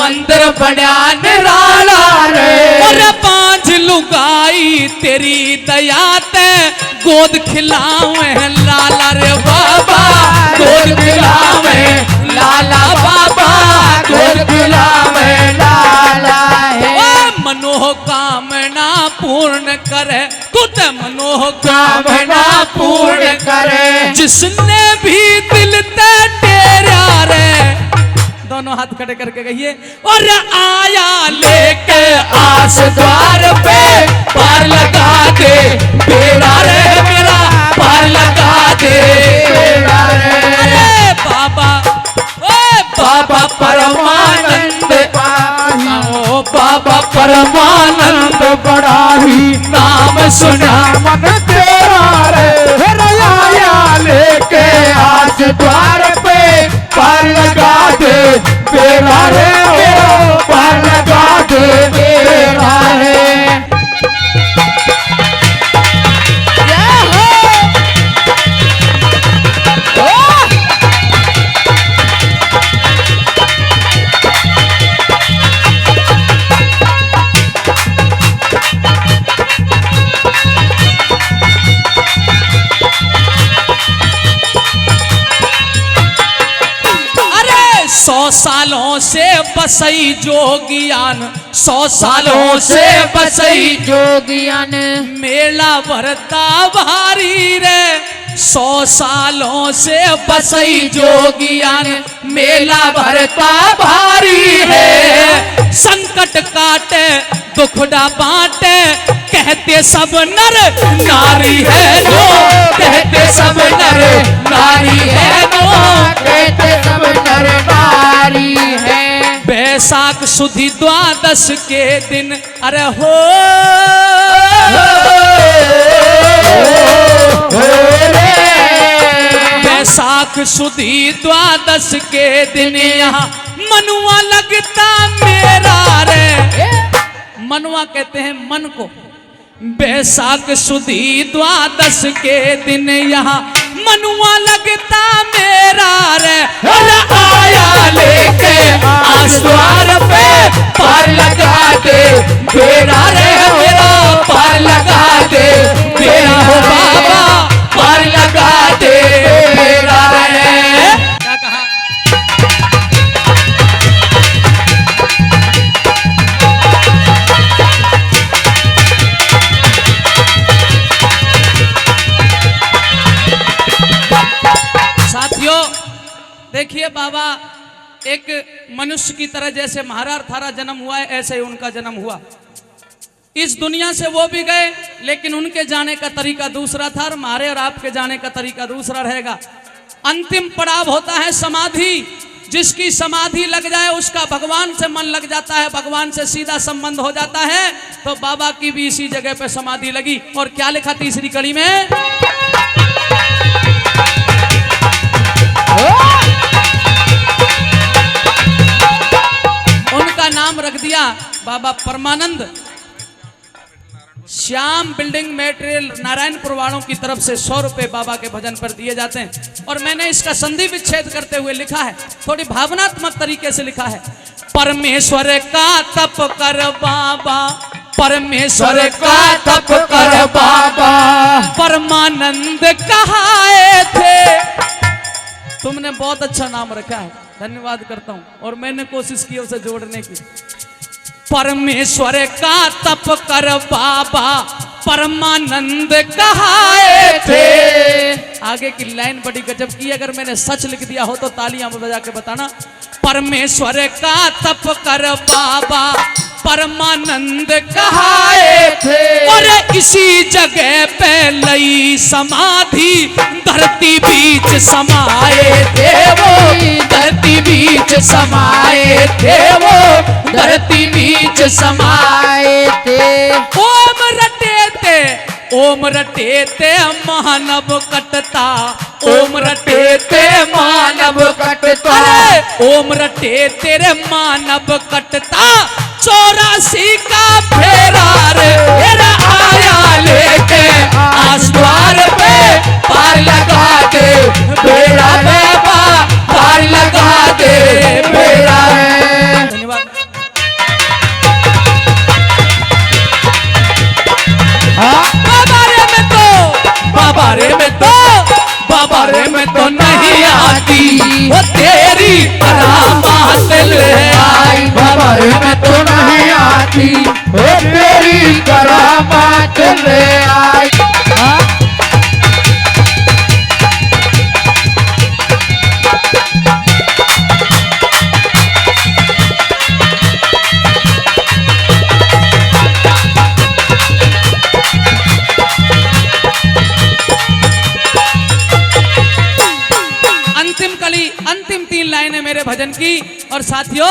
मंदिर बन्या निराला रे। और पांच लुगाई तेरी दया ते गोद खिलावे लाला रे बाबा गोद खिलावे लाला बाबा गोद खिलावे लाला है। मनोकामना पूर्ण करे तुत मनोकामना पूर्ण करे। जिसने भी दिल ते तेरा रे दोनों हाथ खड़े करके कहिए, और आया लेके आस द्वार पे पार लगा दे बेड़ा रे मेरा पार लगा दे बेड़ा रे। अरे बाबा ओ बाबा परमानंद ओ बाबा परमानंद बड़ाही नाम सुना मन तेरा रे। आया लेके आस द्वार पे पार लगा दे बेड़ा रे पार लगा दे बेड़ा रे। अरे 100 सालों से बसई जोगियान 100 सालों से बसई जोगियान मेला भरता भारी रे। 100 सालों से बसई जोगियान मेला भरता भारी है। संकट काटे दुखड़ा बांटे कहते सब नर नारी है नो कहते सब नर नारी है नो कहते सब नर नारी है। बैसाख सुधी द्वादश के दिन अरे हो बैसाख सुधी द्वादश के दिन यहाँ मनुआ लगता मेरा रे। मनुआ कहते हैं मन को। बैसाख सुधी द्वादश के दिन यहाँ मनुआ लगता मेरा रे। आया लेके आस द्वार पे पार लगा दे बेड़ा रे मेरा पार लगा दे बेड़ा हो देखिए बाबा एक मनुष्य की तरह जैसे हमारा थारा जन्म हुआ है ऐसे ही उनका जन्म हुआ। इस दुनिया से वो भी गए लेकिन उनके जाने का तरीका दूसरा था और हमारे और आपके जाने का तरीका दूसरा रहेगा। अंतिम पड़ाव होता है समाधि। जिसकी समाधि लग जाए उसका भगवान से मन लग जाता है, भगवान से सीधा संबंध हो जाता है। तो बाबा की भी इसी जगह पे समाधि लगी। और क्या लिखा तीसरी कड़ी में? उनका नाम रख दिया बाबा परमानंद। श्याम बिल्डिंग मटेरियल नारायणपुर वालों की तरफ से 100 रुपए बाबा के भजन पर दिए जाते हैं। और मैंने इसका संधि विच्छेद करते हुए लिखा है, थोड़ी भावनात्मक तरीके से लिखा है। परमेश्वर का तप कर बाबा, परमेश्वर का तप कर बाबा, परमानंद कहाए थे। तुमने बहुत अच्छा नाम रखा है, धन्यवाद करता हूं। और मैंने कोशिश की उसे जोड़ने की। परमेश्वर का तप कर बाबा, परमानंद कहाए थे। आगे की लाइन बड़ी गजब की, अगर मैंने सच लिख दिया हो तो तालियां बजा के बताना। परमेश्वर का तप कर बाबा, परमानंद कहाए थे। और इसी जगह पे लई समाधि, धरती बीच समाए थे वो, धरती बीच समाए थे वो, धरती बीच समाए थे। ओम रटे थे, ओम रटे थे मानव कटता, ओम रटे थे मानव कटता, ओम रटे तेरे मानव कटता। 84 का फेरा रे तेरा आया लेके आसद्वार पे, पार लगा दे बेड़ा बाबा, पार लगा दे बेड़ा। धन्यवाद। बाबा रे में तो नहीं आती वो तेरी करामात ले आई। बाबा रे में तो नहीं आती वो तेरी करामात ले आई। अंतिम 3 लाइनें मेरे भजन की। और साथियों,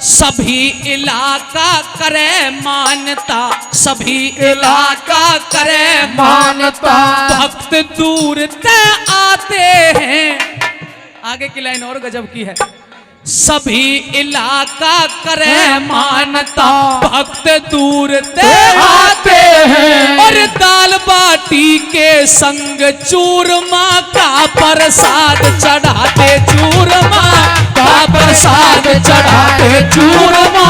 सभी इलाका करे मानता, सभी इलाका करे मानता, भक्त दूर ते आते हैं। आगे की लाइन और गजब की है। सभी इलाका करे मानता, भक्त दूर ते आते हैं। और दाल बाटी के संग चूरमा का प्रसाद चढ़ाते, चूरमा का प्रसाद चढ़ाते, चूरमा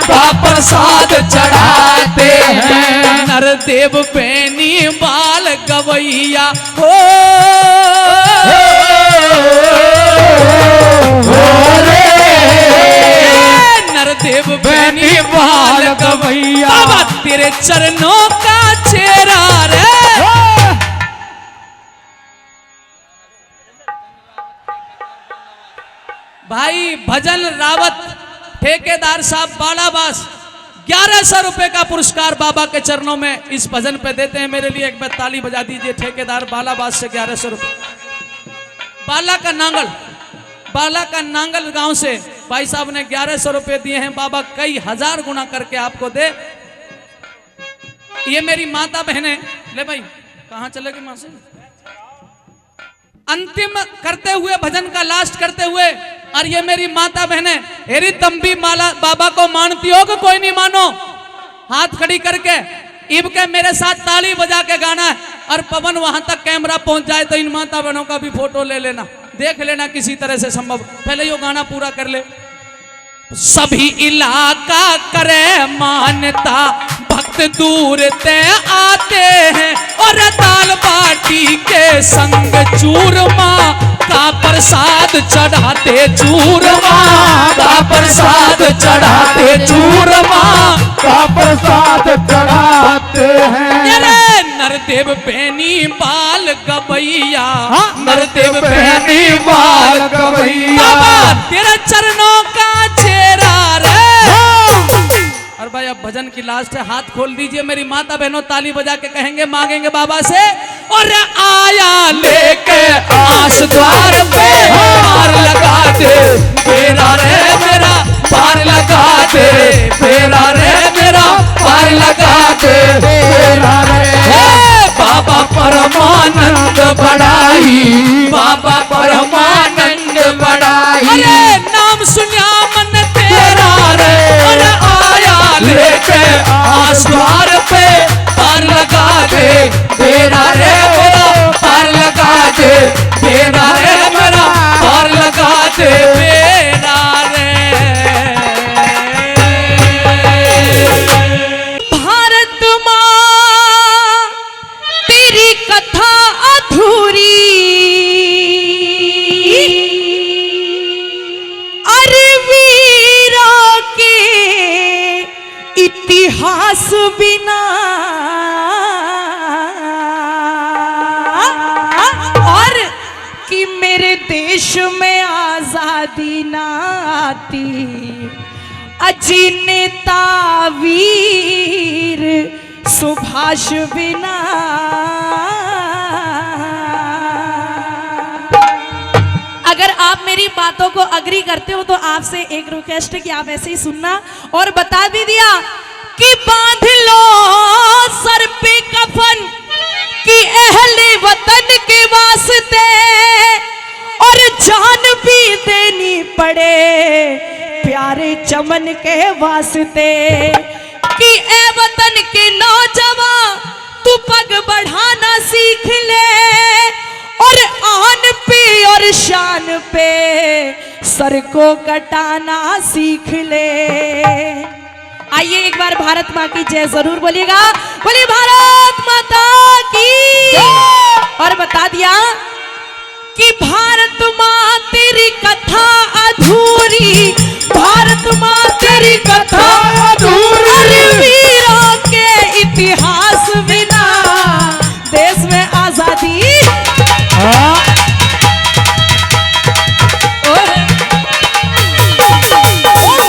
का प्रसाद चढ़ाते हैं। नरदेव बेनी बाल गवैया हो, नरदेव बेनी बाल गवैया, बाबा तेरे चरणों का चेहरा रे। भाई भजन रावत ठेकेदार साहब बालाबास 1100 रुपए का पुरस्कार बाबा के चरणों में इस भजन पे देते हैं। मेरे लिए एक बार ताली बजा दीजिए ठेकेदार बालाबास से 1100 रुपए। बाला का नांगल गांव से भाई साहब ने 1100 रुपए दिए हैं। बाबा कई हजार गुना करके आपको दे। ये मेरी माता बहने, ले भाई कहां चलेगी मां से? अंतिम करते हुए भजन का लास्ट करते हुए, और ये मेरी माता बहने, हेरी तुम भी माला बाबा को मानती हो कि कोई नहीं मानो? हाथ खड़ी करके इब के मेरे साथ ताली बजा के गाना है। और पवन वहां तक कैमरा पहुंच जाए तो इन माता बहनों का भी फोटो ले लेना, देख लेना किसी तरह से संभव। पहले यो गाना पूरा कर ले। सभी इलाका करे मानता, भक्त दूर ते आते हैं। और दाल बाटी के संग चूरमा का प्रसाद चढ़ाते, चूरमा का प्रसाद चढ़ाते, चूरमा का प्रसाद चढ़ाते हैं। नर नरदेव पैनी बाल गवैया, नरदेव पैनी बाल गवैया। बाबा तेरे चरणों का चेहरा रे। और भाई अब भजन की लास्ट है, हाथ खोल दीजिए मेरी माता बहनों, ताली बजा के कहेंगे मांगेंगे बाबा से। और आया लेके आस द्वार पे, पार लगा दे मेरा रे मेरा, पार लगा दे मेरा रे मेरा, पार लगा दे मेरा रे। बाबा परमानंद बढ़ाई, बाबा परमानंद बढ़ाई। अरे नाम सुनिया मन तेरा रे, अरे आया लेके आस द्वार पे, पार लगा दे मेरा रे मेरा, पार लगा दे मेरा रे मेरा, पार लगा दे मेरा रे। भारत माँ तेरी कथा अधूरी, अरे वीरों के इतिहास बिना, और कि मेरे देश में आजादी ना आती, अजी नेता वीर सुभाष बिना। अगर आप मेरी बातों को अग्री करते हो तो आपसे एक रिक्वेस्ट है कि आप ऐसे ही सुनना। और बता भी दिया कि बांध लो सर पे कफन कि अहले वतन के वास्ते, और जान भी देनी पड़े प्यारे चमन के वास्ते, कि ए वतन के नौजवान तू पग बढ़ाना सीख ले, और आन पे और शान पे सर को कटाना सीख ले। आइए एक बार भारत माँ की जय जरूर बोलिएगा, बोलिए भारत माता की। और बता दिया कि भारत माँ तेरी कथा अधूरी, भारत माँ तेरी कथा अधूरी, अरे वीरों के इतिहास बिना देश में आजादी। ओ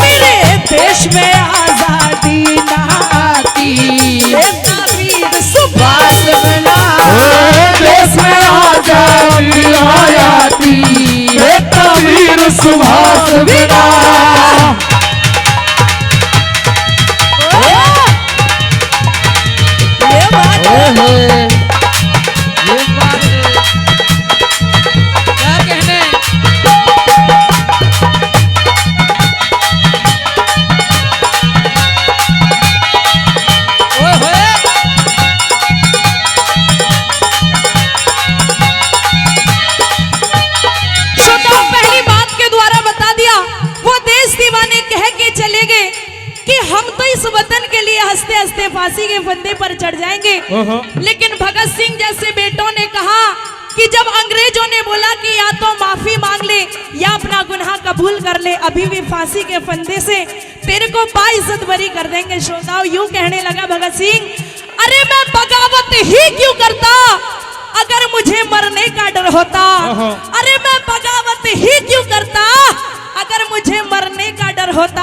मेरे देश में आजादी ना आती, वीर सुभाष बिना देश में आजादी आयाती, वीर सुभाष बिना। ये बात है। क्या कहने ओए होए। श्रोताओं, पहली बात के द्वारा बता दिया, वो देश दीवाने कह के चले गए कि हम तो इस वतन के लिए हंसते हंसते फांसी के फंदे पर चढ़ जाएंगे। लेकिन भगत सिंह जैसे बेटों ने कहा कि जब अंग्रेजों ने बोला कि या तो माफी मांग ले या अपना गुनाह कबूल कर ले, अभी भी फांसी के फंदे से तेरे को बाइज्जत बरी कर देंगे। श्रोताओं, यूं कहने लगा भगत सिंह, अरे मैं बगावत ही क्यों करता अगर मुझे मरने का डर होता, अरे मैं बगावत ही क्यों करता अगर मुझे मरने का डर होता,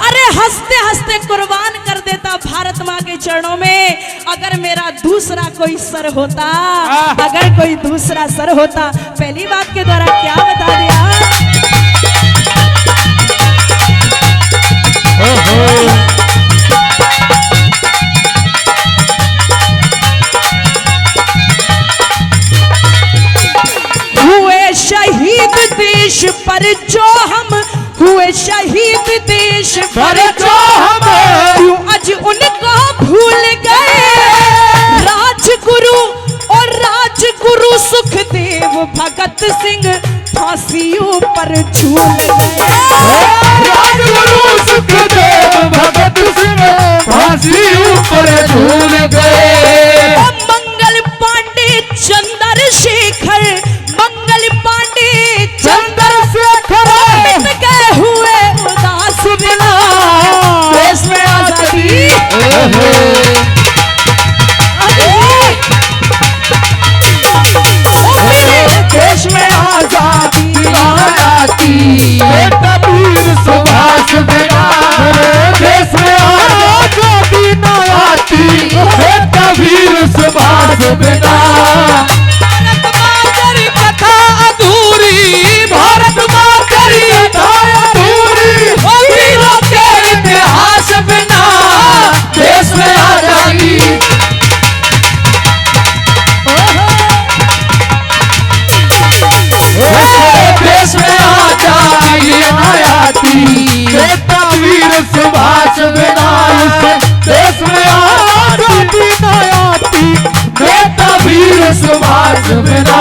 अरे हंसते हंसते कुर्बान कर देता भारत माँ के चरणों में अगर मेरा दूसरा कोई सर होता, अगर कोई दूसरा सर होता। पहली बात के द्वारा क्या बता दिया, हुए शहीद देश पर जो हम, हुए शहीद देश पर जो हम, क्यों आज उनको भूल गए राजगुरु और राजगुरु सुखदेव भगत सिंह फांसियों पर झूल गए। राजगुरु सुखदेव भगत सिंह फांसियों पर झूल गए। मंगल पांडे चंद्रशेखर, मंगल पांडे चंद्रशेखर मिट गए हुए उदास बिना देश में आजादी। सुभाष बिना।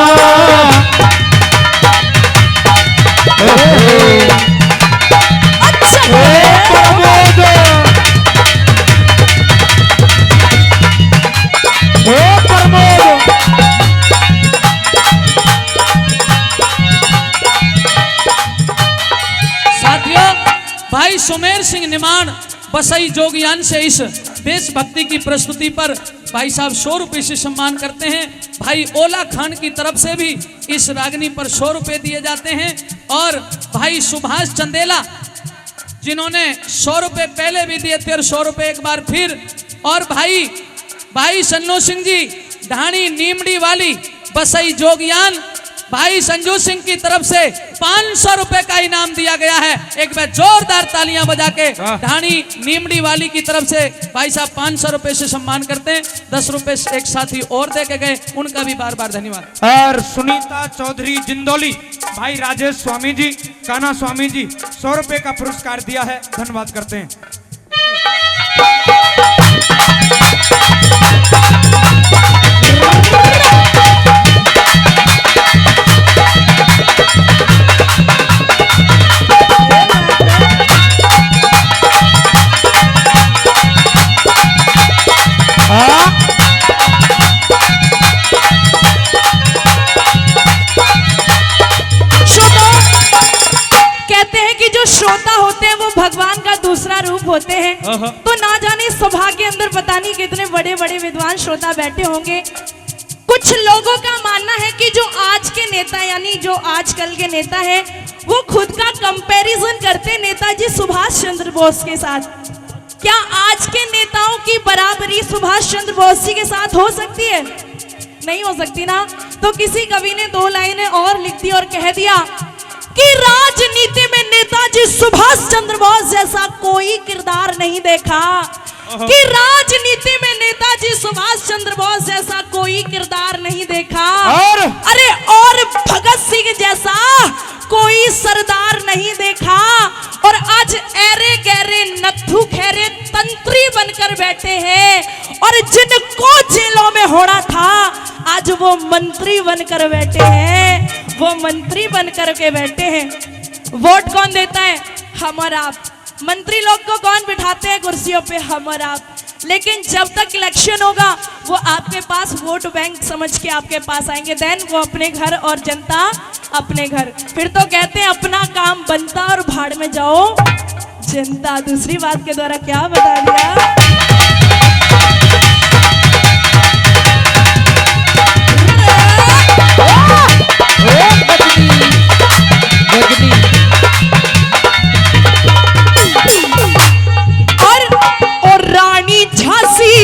अच्छा है। प्रमोद प्रमोद साथियों, भाई सुमेर सिंह निमाण बसई जोगियान से इस देशभक्ति की प्रस्तुति पर भाई साहब 100 रुपए से सम्मान करते हैं। भाई ओला खान की तरफ से भी इस रागनी पर 100 रुपए दिए जाते हैं। और भाई सुभाष चंदेला जिन्होंने 100 रुपए पहले भी दिए थे और 100 रुपए एक बार फिर। और भाई सन्नू सिंह जी ढाणी नीमड़ी वाली बसई जोगियान, भाई संजू सिंह की तरफ से 500 रुपए का इनाम दिया गया है। एक बार जोरदार तालियां बजा के ढाणी नीमड़ी वाली की तरफ से भाई साहब 500 रुपए से सम्मान करते हैं। 10 रुपए एक साथी और दे के गए, उनका भी बार बार धन्यवाद। और सुनीता चौधरी जिंदौली, भाई राजेश स्वामी जी, कान्हा स्वामी जी 100 रुपए का पुरस्कार दिया है, धन्यवाद करते हैं। श्रोता होते हैं वो भगवान का दूसरा रूप होते हैं। तो ना जाने सभा के अंदर पता नहीं कितने बड़े बड़े विद्वान श्रोता बैठे होंगे। कुछ लोगों का मानना है कि जो आज के नेता यानी जो आजकल के नेता हैं वो खुद का कंपैरिजन करते हैं नेताजी सुभाष चंद्र बोस के साथ। क्या आज के नेताओं की बराबरी सुभाष चंद्र बोस जी के साथ हो सकती है? नहीं हो सकती ना। तो किसी कवि ने 2 लाइनें और लिख दी और कह दिया कि राजनीति में नेताजी सुभाष चंद्र बोस जैसा कोई किरदार नहीं देखा, कि राजनीति में नेताजी सुभाष चंद्र बोस जैसा कोई किरदार नहीं देखा, और भगत सिंह जैसा कोई सरदार नहीं देखा। और आज ऐरे गहरे नत्थू खैरे तंत्री बनकर बैठे हैं और जिनको जेलों में होना था आज वो मंत्री बनकर बैठे हैं, वो मंत्री बनकर के बैठे हैं। वोट कौन देता है? हम और आप। मंत्री लोग को कौन बिठाते हैं कुर्सियों पे? हम और आप। लेकिन जब तक इलेक्शन होगा वो आपके पास वोट बैंक समझ के आपके पास आएंगे, देन वो अपने घर और जनता अपने घर। फिर तो कहते हैं अपना काम बनता और भाड़ में जाओ जनता। दूसरी बात के द्वारा क्या बता दिया? और रानी झांसी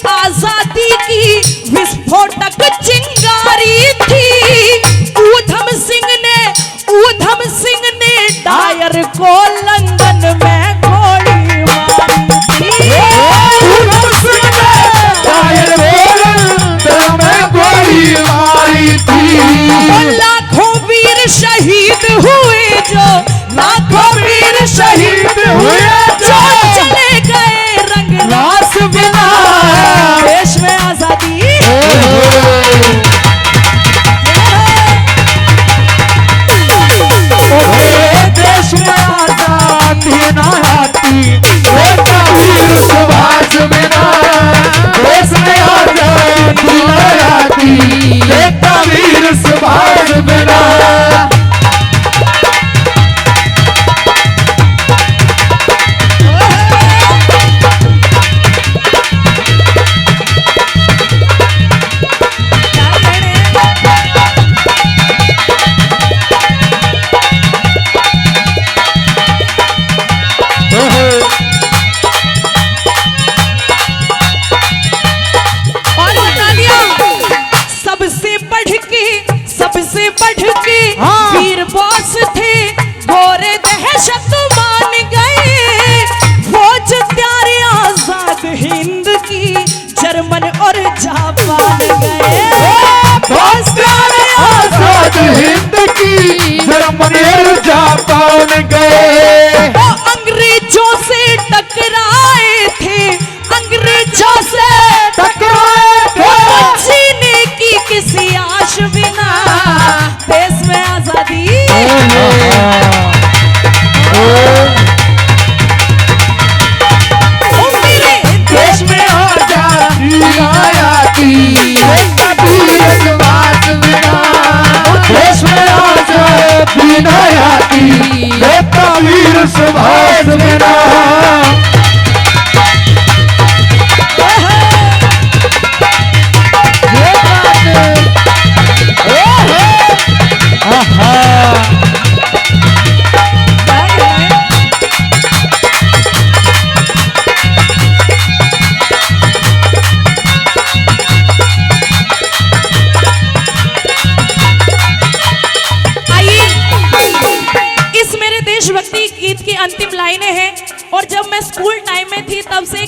आजादी की विस्फोटक चिंगारी थी। ऊधम सिंह ने डायर को लंदन में गोली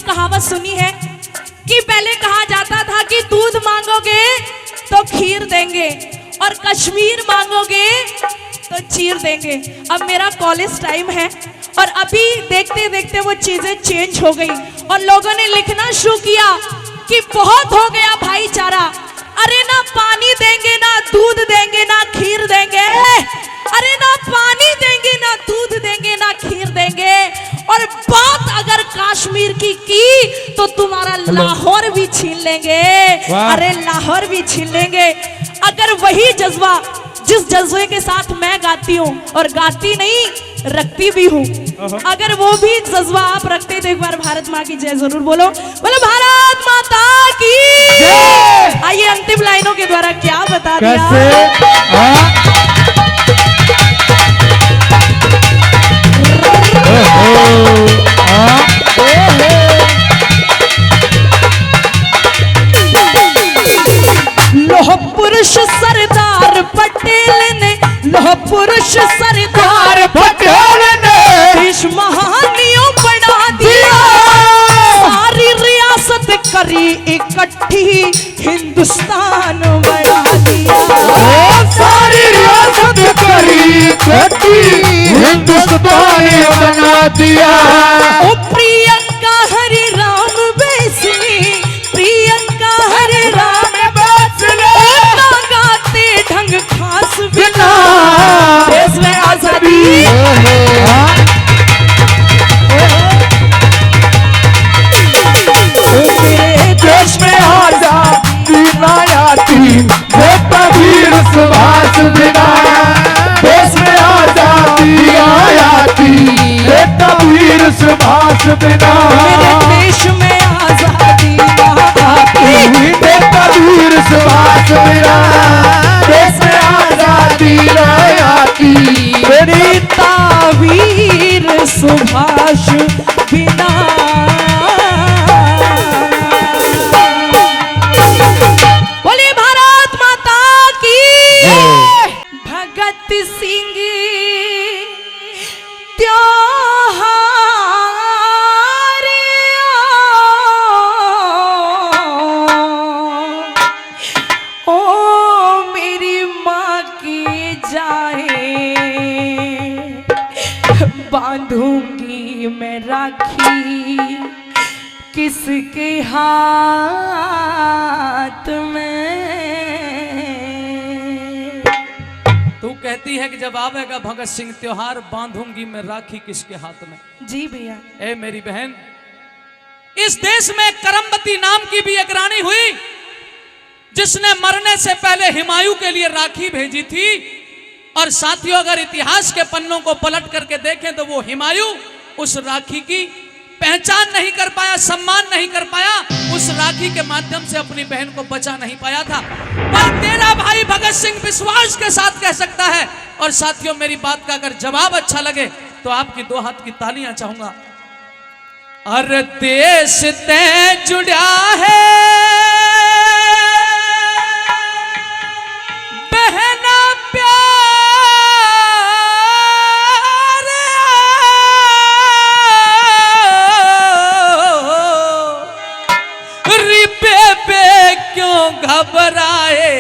कहावत सुनी है कि पहले कहा जाता था कि दूध मांगोगे तो खीर देंगे और कश्मीर मांगोगे तो चीर देंगे। अब मेरा कॉलेज टाइम है और अभी देखते देखते वो चीजें चेंज हो गई और लोगों ने लिखना शुरू किया कि बहुत हो गया भाईचारा। अरे ना पानी देंगे, ना दूध देंगे, ना खीर देंगे। अरे ना पानी देंगे, ना दूध देंगे, ना खीर देंगे। और बात अगर कश्मीर की तो तुम्हारा लाहौर भी छीन लेंगे। अरे लाहौर भी छीन लेंगे। अगर वही जज्बा जिस जज्बे के साथ मैं गाती हूँ, और गाती नहीं रखती भी हूँ, अगर वो भी जज्बा आप रखते तो एक बार भारत माँ की जय जरूर बोलो। बोलो भारत माता की। आइए अंतिम लाइनों के द्वारा क्या बता दिया। लोह पुरुष सरदार पटेल ने, लोह पुरुष सरदार पटेल ने देश महानियों बना दिया। सारी रियासत करी इकट्ठी, हिंदुस्तान बना दिया। सारी रियासत करी इकट्ठी, हिंदुस्तान बना दिया। ओ प्रियंका हरि राम बेसनी, प्रियंका हरि राम गाते ढंग खास बिना देश में आजादी। देश में आजादी ना आती बेटा वीर सुभाष बिना। देश में आजादी आती बेटा वीर सुभाष बिना। मेरे देश में आजादी ना आती बेटा वीर सुभाष बिना। देश में आजादी ना आती बेटा वीर सुभाष बिना। बोलिए भारत माता की। भगत सिंह त्योहार ओ मेरी माँ की जाए, बांधूंगी मैं राखी किसके हाथ में। तू कहती है कि जब आवेगा भगत सिंह त्योहार, बांधूंगी मैं राखी किसके हाथ में। जी भैया। ए मेरी बहन, इस देश में करमवती नाम की भी एक रानी हुई जिसने मरने से पहले हुमायूं के लिए राखी भेजी थी। और साथियों, अगर इतिहास के पन्नों को पलट करके देखें तो वो हुमायूं उस राखी की पहचान नहीं कर पाया, सम्मान नहीं कर पाया, उस राखी के माध्यम से अपनी बहन को बचा नहीं पाया था। पर तेरा भाई भगत सिंह विश्वास के साथ कह सकता है। और साथियों, मेरी बात का अगर जवाब अच्छा लगे तो आपकी दो हाथ की तालियां चाहूंगा। अरे देश ते जुड़ा है बहना प्यार, रिबे क्यों घबराए,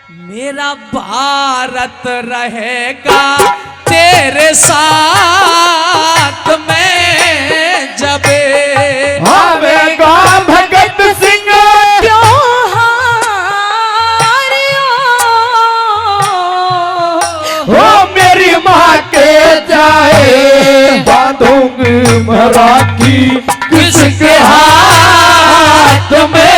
मेरा भारत रहेगा तेरे साथ में जब आवेगा भगत सिंह त्योहार। ओ मेरी माँ के जाए, बांधूंगी मैं राखी किसके हाथ में।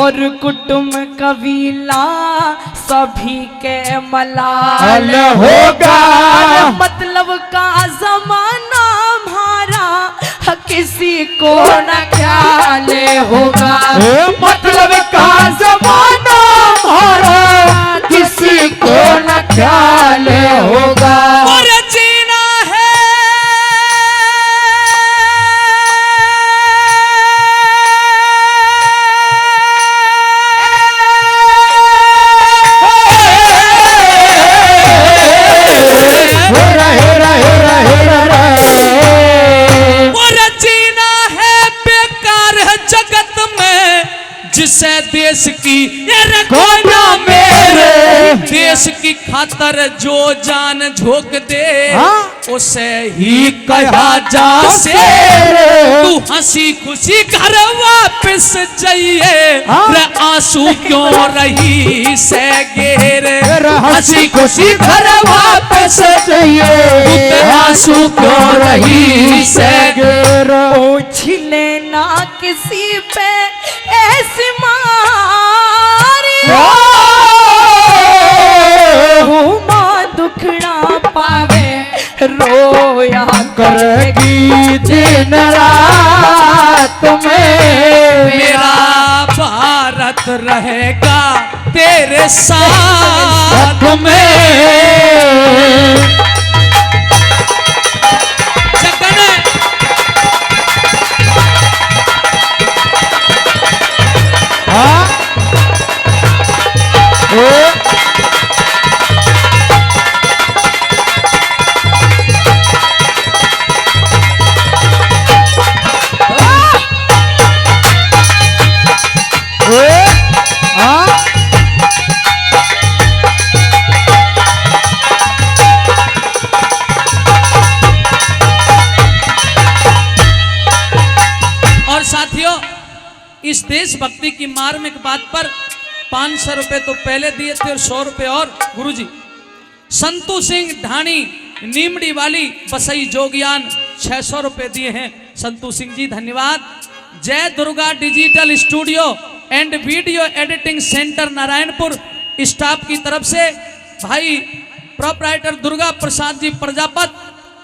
और कुटुंब कबीला सभी के मलाल होगा। मतलब का जमाना हमारा किसी को न ख्याल होगा। मतलब का जमाना हमारा किसी को न ख्याल होगा। और जीना है जिसे देश की कोना मेरे देश की खातर जो जान झोंक दे उसे ही कहा जा से तू हंसी खुशी घर वापस जाइए रे आंसू क्यों रही से गेर हंसी खुशी घर वापस जाइए आंसू क्यों रही से गेर। छिले ना किसी पे ऐसी मारी माँ दुखड़ा पावे रोया करेगी दिन रात में मेरा भारत रहेगा तेरे साथ में। और साथियों, इस देशभक्ति की मार्मिक बात पर 500 रुपए तो पहले दिए थे और 100 रुपए और गुरुजी संतू सिंह ढाणी नीमड़ी वाली बसई जोगियान 600 रुपए दिए हैं। संतू सिंह जी धन्यवाद। जय Durga digital studio and video editing centre Narayanpur staff की तरफ से भाई प्रोपराइटर दुर्गा प्रसाद जी प्रजापत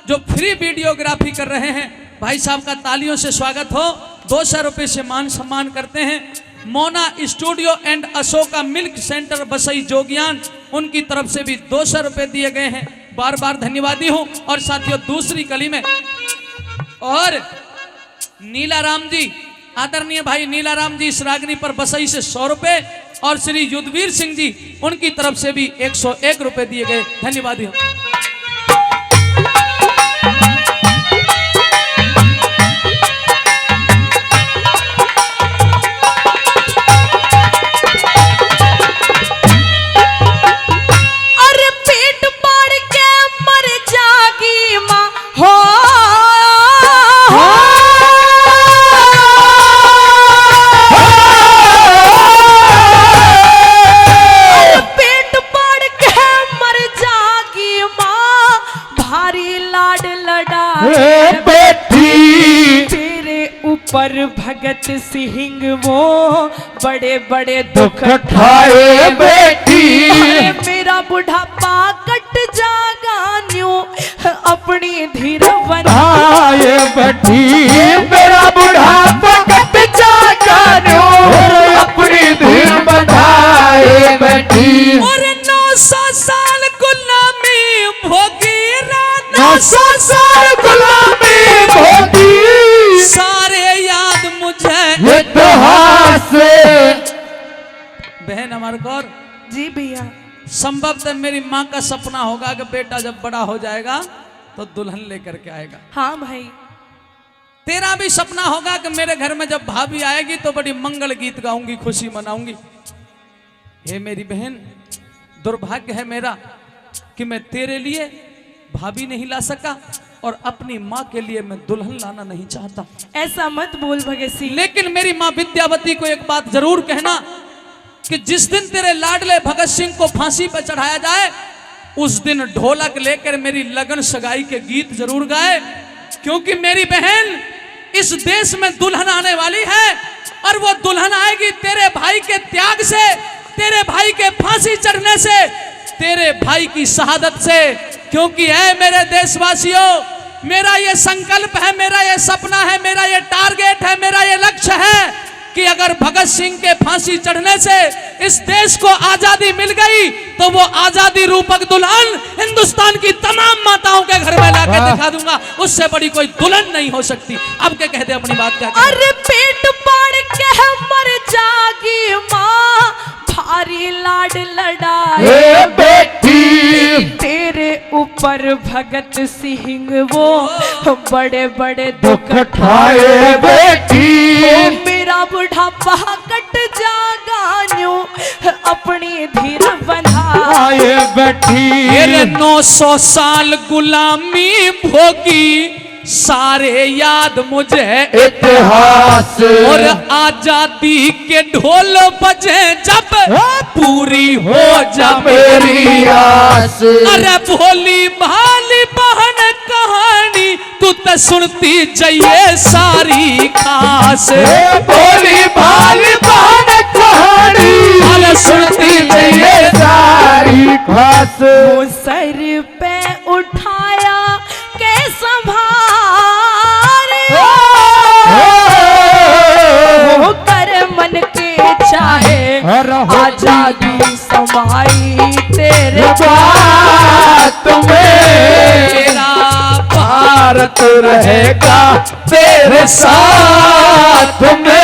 जो फ्री वीडियोग्राफी कर रहे हैं, भाई साहब का तालियों से स्वागत हो। 200 रुपए से मान सम्मान करते हैं। Mona studio and Ashoka milk centre Basai Jogiyan, उनकी तरफ से भी 200 रुपए दिए गए हैं। बार बार धन्यवादी हूं। और साथियों दूसरी कली में और नीलाराम जी, आदरणीय भाई नीलाराम जी इस रागनी पर बसई से 100 रुपए और श्री युद्धवीर सिंह जी उनकी तरफ से भी 101 रुपए दिए गए। धन्यवादी हूं। पर भगत सिंह वो बड़े बड़े दुख खाए बेटी मेरा बुढ़ापा कट जागा न्यू अपनी धीर बनाए बेटी मेरा बुढ़ापा कट जागा न्यू अपनी धीर बनाए बेटी। और 900 साल गुलामी भोगी 900 साल गुलामी भोगी सारे याद मुझे इतिहास से। बहन अमर कौर जी भैया, संभवतः मेरी माँ का सपना होगा कि बेटा जब बड़ा हो जाएगा तो दुल्हन लेकर के आएगा। हाँ भाई, तेरा भी सपना होगा कि मेरे घर में जब भाभी आएगी तो बड़ी मंगल गीत गाऊंगी, खुशी मनाऊंगी। हे मेरी बहन, दुर्भाग्य है मेरा कि मैं तेरे लिए भाभी नहीं ला सका और अपनी माँ के लिए मैं दुल्हन लाना नहीं चाहता। ऐसा मत बोल भगत सिंह। लेकिन मेरी माँ विद्यावती को एक बात जरूर कहना कि जिस दिन तेरे लाडले भगत सिंह को फांसी पर चढ़ाया जाए उस दिन ढोलक लेकर मेरी लगन सगाई के गीत जरूर गाए, क्योंकि मेरी बहन इस देश में दुल्हन आने वाली है और वो दुल्हन आएगी तेरे भाई के त्याग से, तेरे भाई के फांसी चढ़ने से, तेरे भाई की शहादत से। क्योंकि है मेरे देशवासियों, मेरा ये संकल्प है, मेरा ये सपना है, मेरा ये टारगेट है, मेरा ये लक्ष्य है कि अगर भगत सिंह के फांसी चढ़ने से इस देश को आजादी मिल गई तो वो आजादी रूपक दुल्हन हिंदुस्तान की तमाम माताओं के घर में लाके दिखा दूंगा। उससे बड़ी कोई दुल्हन नहीं हो सकती। अब क्या कहते अपनी बात क्या कहते? अरे पेट पाड़ के मर जागी माँ, भारी लाड लड़ाए बेटी तेरे ऊपर भगत सिंह वो बड़े बड़े दुख ठाए बेटी, मेरा बुढ़ापा कट जागा न्यू अपनी धीर बंधाए बेटी। मेरे 900 साल गुलामी भोगी सारे याद मुझे इतिहास और आजादी के ढोल बजे जब पूरी हो जा मेरी आस। अरे भोली भाली बहन कहानी तू तो सुनती जाइए सारी खास। भोली भाली बहन कहानी अरे सुनती जाइए सारी खास। वो सर पे उठाया के संभारे वो कर मन के चाहे आजादी समाई तेरे बात में तेरा भारत रहेगा तेरे साथ में।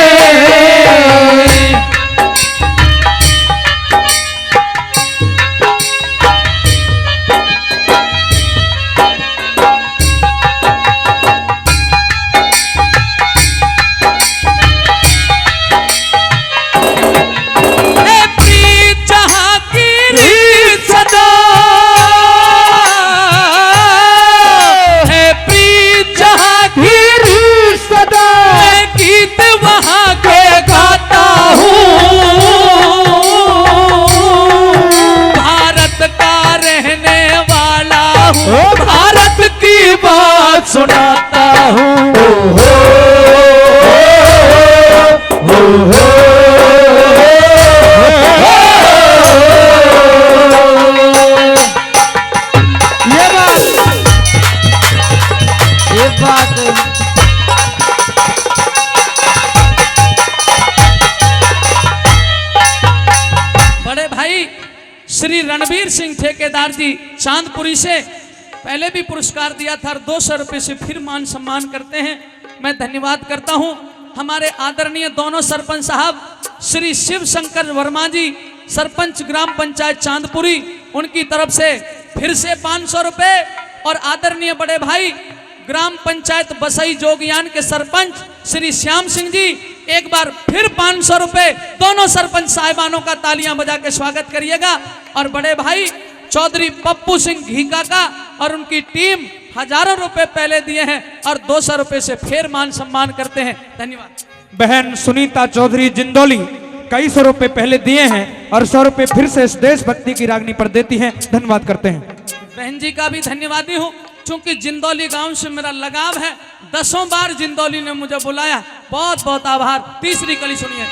भारत की बात सुनाता हूँ ये बात बड़े भाई श्री रणवीर सिंह ठेकेदार जी चांदपुरी से पहले भी पुरस्कार दिया था और 200 रुपये से फिर मान सम्मान करते हैं। मैं धन्यवाद करता हूं हमारे आदरणीय दोनों सरपंच साहब श्री शिव शंकर वर्मा जी, सरपंच ग्राम पंचायत चांदपुरी, उनकी तरफ से फिर से 500 रुपये और आदरणीय बड़े भाई ग्राम पंचायत बसई जोगियान के सरपंच श्री श्याम सिंह जी एक बार फिर 500 रुपये। दोनों सरपंच साहिबानों का तालियां बजा के स्वागत करिएगा। और बड़े भाई चौधरी पप्पू सिंह घीका का और उनकी टीम हजारों रुपए पहले दिए हैं और 200 रुपए से फिर मान सम्मान करते हैं। धन्यवाद। बहन सुनीता चौधरी जिंदौली कई 100 रुपए पहले दिए हैं और 100 रुपए फिर से इस देशभक्ति की रागनी पर देती हैं। धन्यवाद करते हैं। बहन जी का भी धन्यवादी हूँ, चूंकि जिंदौली गांव से मेरा लगाव है। 10 बार जिंदौली ने मुझे बुलाया, बहुत बहुत आभार। तीसरी कली सुनिए।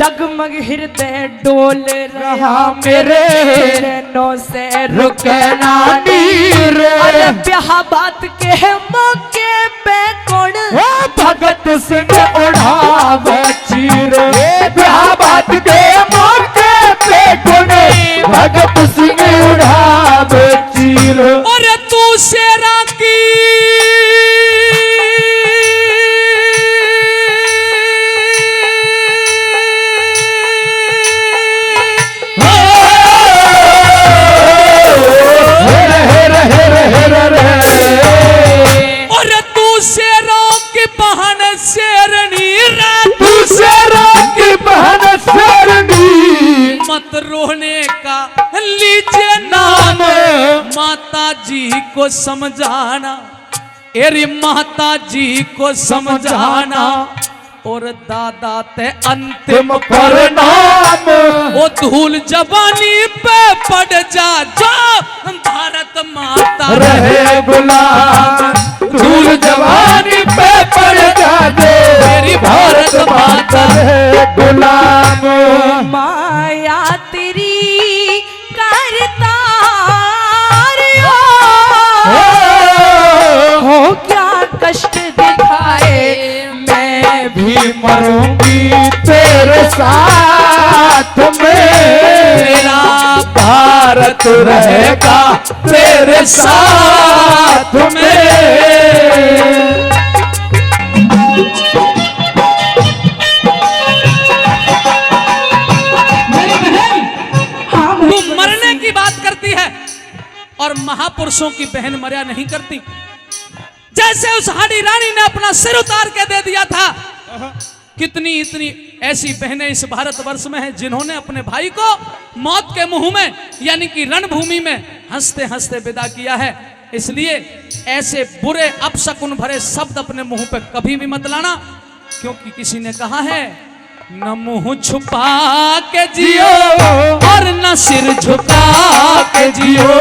डगमग हृदय डोल रहा मेरे नैनों से रुके ना नीर। ब्याह बात के मौके पे कौन भगत सिंह उड़ावे चीर। ब्याह बात के मौके पे कौन भगत सिंह उड़ावे चीर। और तू शेरा की को समझाना, एरी माता जी को समझाना, और दादा ते अंतिम परिणाम वो धूल जवानी पे पड़ जा जो भारत माता रहे गुलाम, धूल जवानी पे पड़ जा दे मेरी भारत माता रहे गुलाम। माया तेरी करता हो क्या कष्ट दिखाए, मैं भी मरूंगी तेरे साथ में, मेरा भारत रहेगा तेरे साथ में। तू मरने की बात करती है और महापुरुषों की बहन मर्या नहीं करती। जैसे उस हाड़ी रानी ने अपना सिर उतार के दे दिया था, कितनी इतनी ऐसी बहनें इस भारतवर्ष में हैं जिन्होंने अपने भाई को मौत के मुंह में यानी कि रणभूमि में हंसते हंसते विदा किया है। इसलिए ऐसे बुरे अपशकुन भरे शब्द अपने मुंह पे कभी भी मत लाना, क्योंकि किसी ने कहा है न मुंह छुपा के जियो और न सिर झुका के जियो,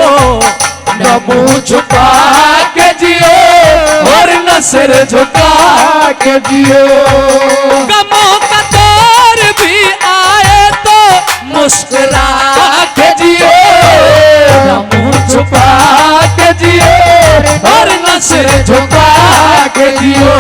न मुंह छुपा के जियो और न सिर झुका के जियो। गमों का दौर भी आए तो मुस्कुरा के जियो, न मुंह छुपा के जियो और न सिर झुका के जियो।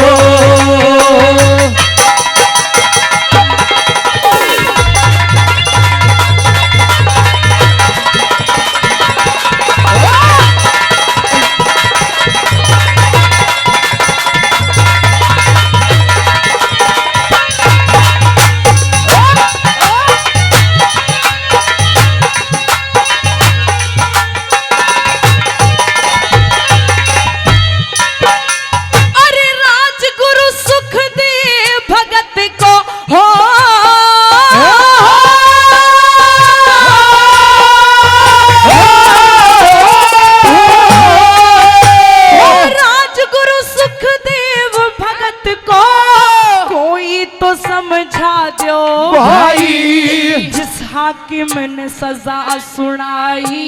हाकिम ने सजा सुनाई,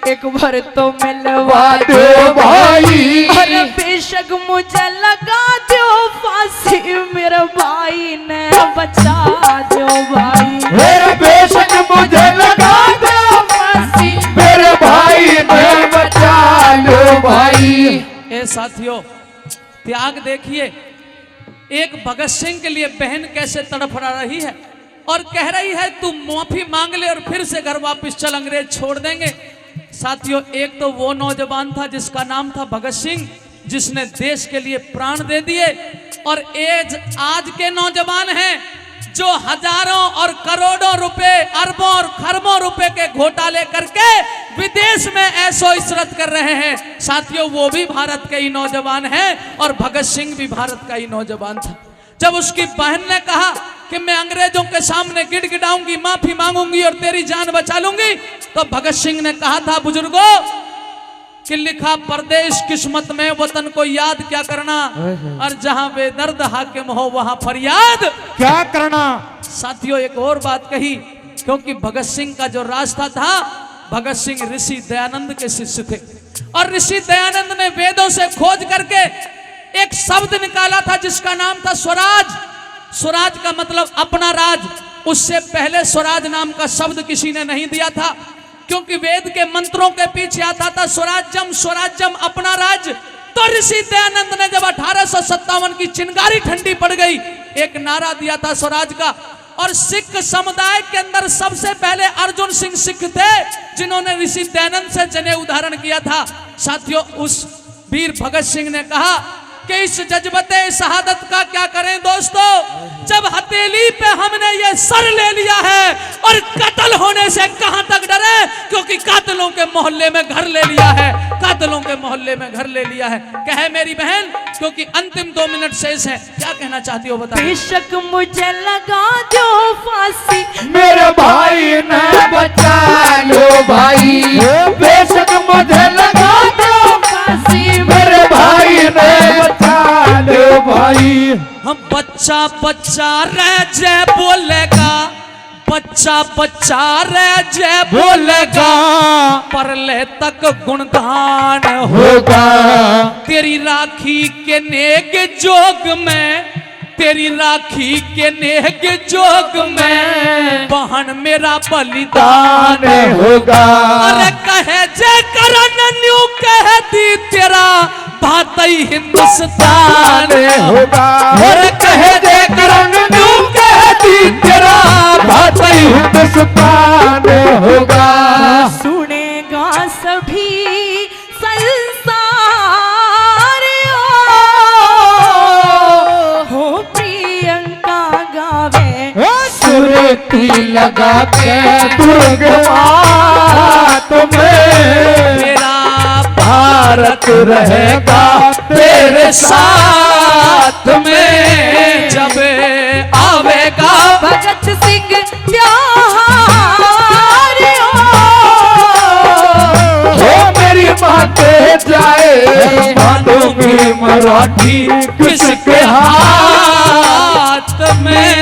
एक बार तो मिलवा दो भाई, अरे बेशक मुझे लगा दो फांसी, मेरे भाई ने बचा दो भाई, मेरे बेशक मुझे लगा दो फांसी, मेरे भाई ने बचा लो भाई। ए साथियों, त्याग देखिए, एक भगत सिंह के लिए बहन कैसे तड़फड़ा रही है और कह रही है तू माफी मांग ले और फिर से घर वापस चल, अंग्रेज छोड़ देंगे। साथियों, एक तो वो नौजवान था जिसका नाम था भगत सिंह, जिसने देश के लिए प्राण दे दिए, और आज के नौजवान हैं जो हजारों और करोड़ों रुपए, अरबों और खरबों रुपए के घोटाले करके विदेश में ऐशो इशरत कर रहे हैं। साथियों, वो भी भारत के ही नौजवान हैं और भगत सिंह भी भारत का ही नौजवान था। जब उसकी बहन ने कहा कि मैं अंग्रेजों के सामने गिड़गिड़ाऊंगी, माफी मांगूंगी और तेरी जान बचा लूंगी, तो भगत सिंह ने कहा था बुजुर्गों कि लिखा परदेश किस्मत में, वतन को याद क्या करना, और जहां बेदर्द हाकिम हो वहां फरियाद क्या करना। साथियों, एक और बात कही, क्योंकि भगत सिंह का जो रास्ता था, भगत सिंह ऋषि दयानंद के शिष्य थे और ऋषि दयानंद ने वेदों से खोज करके एक शब्द निकाला था जिसका नाम था स्वराज। स्वराज का मतलब अपना राज। उससे पहले स्वराज नाम का शब्द किसी ने नहीं दिया था, क्योंकि वेद के मंत्रों के पीछे आता था स्वराज्यम स्वराज्यम, अपना राज। तो ऋषि दयानंद ने जब 1857 की चिंगारी ठंडी पड़ गई, एक नारा दिया था स्वराज का, और सिख समुदाय के अंदर सबसे पहले अर्जुन सिंह सिख थे जिन्होंने ऋषि दयानंद से जनेऊ धारण किया था। साथियों, उस वीर भगत सिंह ने कहा कि इस जज्बते शहादत का क्या करें दोस्तों, जब हथेली पे हमने ये सर ले लिया है और कत्ल होने से कहां तक डरे, क्योंकि कातलों के मोहल्ले में घर ले लिया है, कातलों के मोहल्ले में घर ले लिया है। कहे मेरी बहन, क्योंकि अंतिम 2 मिनट शेष है, क्या कहना चाहती हो बताइए। बेशक मुझे लगा दो फांसी, मेरे भाई ने बचा लो भाई, बेशक मुझे लगा दो भाई। हम बच्चा बच्चा रह जय बोलेगा, बच्चा बच्चा रह जय बोलेगा, परले तक गुणगान होगा तेरी राखी के नेक जोग में, तेरी राखी के नेक जोग में बहन मेरा बलिदान होगा। अरे कहे जय करण न्यू कह दी तेरा भातई हिंदुस्तान होगा। अरे कहे जय करण न्यू कह दी तेरा भातई हिंदुस्तान होगा। सुनेगा सभी संसार हो प्रियंका गावे सुरती लगा के दुर्गवा तुम्हें, तेरा भारत रहेगा तेरे साथ में। जब आवेगा भगत सिंह त्योहार हो मेरी माते जाए मानोगी मराठी किसके हाथ में